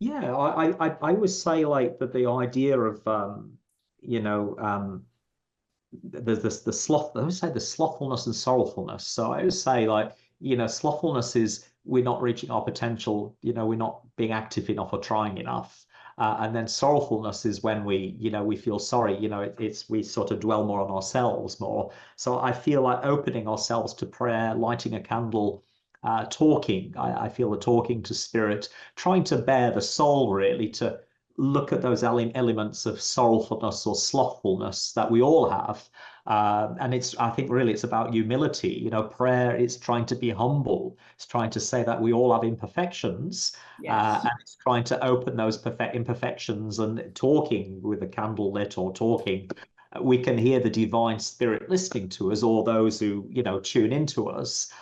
yeah. I would say, like, that the idea of you know there's this the sloth. I would say the slothfulness and sorrowfulness. So I would say, like, slothfulness is we're not reaching our potential. We're not being active enough or trying enough. And then sorrowfulness is when we feel sorry. It's we sort of dwell more on ourselves more. So I feel like opening ourselves to prayer, lighting a candle, talking. I feel the talking to spirit, trying to bear the soul, really, to look at those elements of sorrowfulness or slothfulness that we all have. And I think really it's about humility. Prayer is trying to be humble. It's trying to say that we all have imperfections, Yes. and it's trying to open those imperfections, and talking with a candle lit, or talking, we can hear the divine spirit listening to us, or those who, tune into us,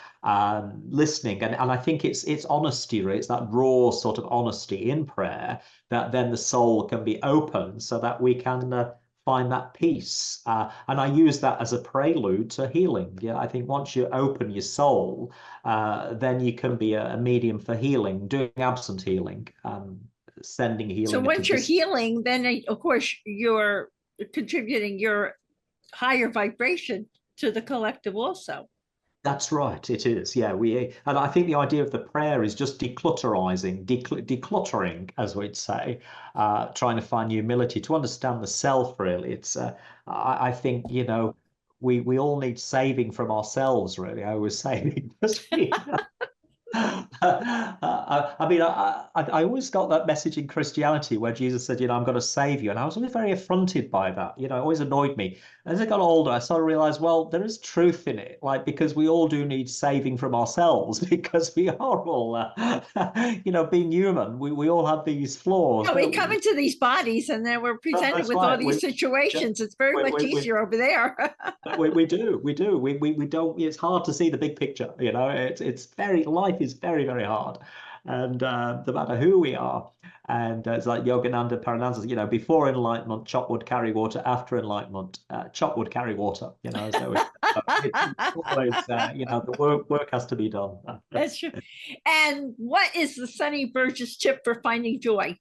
listening. And I think it's honesty, right? It's that raw sort of honesty in prayer, that then the soul can be open, so that we can find that peace. And I use that as a prelude to healing. Yeah, I think once you open your soul, then you can be a medium for healing, doing absent healing, sending So healing into once you're this. healing, then of course you're contributing your higher vibration to the collective also. That's right. It is. Yeah. And I think the idea of the prayer is just decluttering, as we'd say, trying to find humility to understand the self. Really, it's. I think we all need saving from ourselves. Really, I was saying because I mean, I always got that message in Christianity where Jesus said, I'm going to save you. And I was always very affronted by that. It always annoyed me. As I got older, I sort of realized, well, there is truth in it, like, because we all do need saving from ourselves because we are all, being human. We all have these flaws, Yeah, we don't come we? into these bodies and then we're presented That's with all right. these situations. It's very much We, easier over there. we do we don't, it's hard to see the big picture. It's very, life is very, very hard, and no matter who we are. And it's like Yogananda Parananda says, before enlightenment chop would carry water, after enlightenment chop would carry water. So it's always the work has to be done. That's true. And what is the Sunny Burgess tip for finding joy?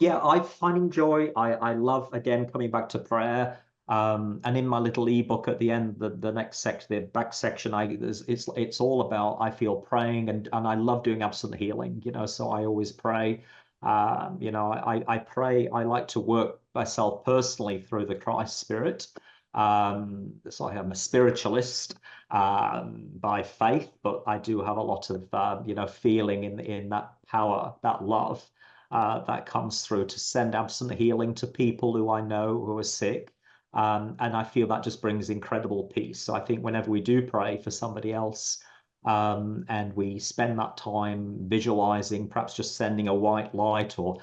Yeah, I'm finding joy. I love, again, coming back to prayer. And in my little ebook at the end, the next section, the back section, it's all about, I feel, praying, and I love doing absolute healing. So I always pray. I pray. I like to work myself personally through the Christ Spirit. So I'm a spiritualist by faith, but I do have a lot of feeling in that power, that love that comes through to send absolute healing to people who I know who are sick. And I feel that just brings incredible peace. So I think whenever we do pray for somebody else, and we spend that time visualizing, perhaps just sending a white light or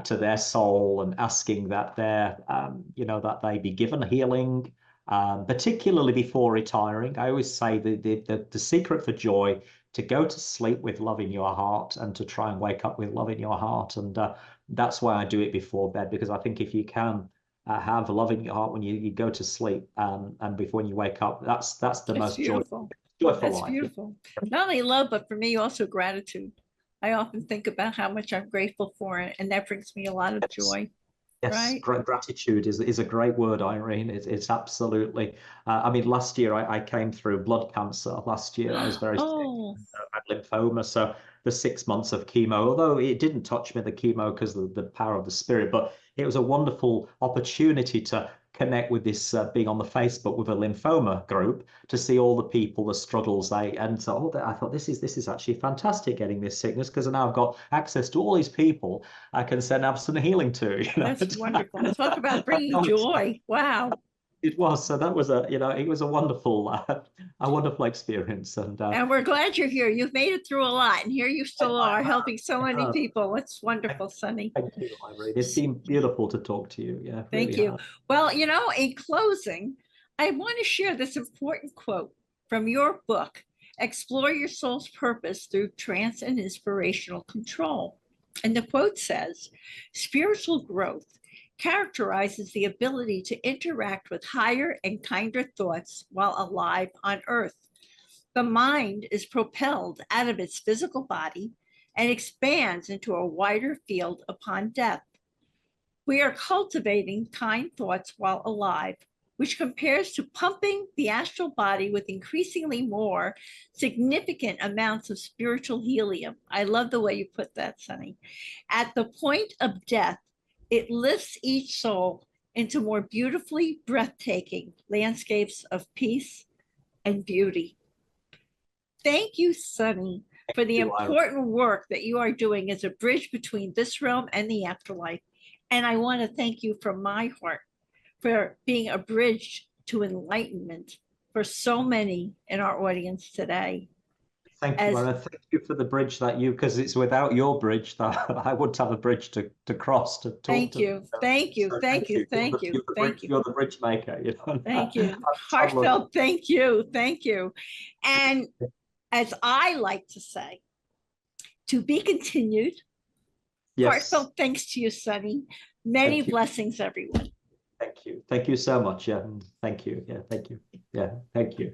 to their soul and asking that that they be given healing, particularly before retiring. I always say the secret for joy, to go to sleep with love in your heart and to try and wake up with love in your heart. And that's why I do it before bed, because I think if you can have love in your heart when you go to sleep, and before you wake up, that's the That's most beautiful. joyful That's life. beautiful. Not only love, but for me, also gratitude. I often think about how much I'm grateful for it, and that brings me a lot of Yes. joy, Yes, right? gratitude is a great word, Irene. It's absolutely. I mean, last year I came through blood cancer. Last year I was very sick. Oh, I had lymphoma, so the 6 months of chemo, although it didn't touch me, the chemo, because of the power of the spirit, but it was a wonderful opportunity to connect with this, being on the Facebook with a lymphoma group, to see all the people, the struggles and so I thought this is actually fantastic, getting this sickness, because now I've got access to all these people I can send absolute healing to. that's wonderful. Talk about bringing That joy. Wow. it was. So that was it was a wonderful experience. And we're glad you're here. You've made it through a lot, and here you still are I helping so many have. people. It's Thank, wonderful, Sunny. thank you, Irene. It's been beautiful to talk to you. Yeah, Thank really you. have. Well, in closing, I want to share this important quote from your book, Explore Your Soul's Purpose Through Trance and Inspirational Control. And the quote says, spiritual growth characterizes the ability to interact with higher and kinder thoughts while alive on earth. The mind is propelled out of its physical body and expands into a wider field upon death. We are cultivating kind thoughts while alive, which compares to pumping the astral body with increasingly more significant amounts of spiritual helium. I love the way you put that, Sunny. At the point of death, it lifts each soul into more beautifully breathtaking landscapes of peace and beauty. Thank you, Sunny, for the You, Irene. important work that you are doing as a bridge between this realm and the afterlife. And I want to thank you from my heart for being a bridge to enlightenment for so many in our audience today. Thank you, As Irene. Thank you for the bridge because it's without your bridge that I wouldn't have a bridge to cross to talk thank to them. you, thank you, So thank thank you, you. thank you, thank you, You're the bridge maker. thank you. I'm lucky. Heartfelt thank you, thank you. And as I like to say, to be continued. Yes. Heartfelt thanks to you, Sunny. Many Thank you. blessings, everyone. Thank you. Thank you so much. Yeah. Thank you. Yeah. Thank you. Yeah. Thank you.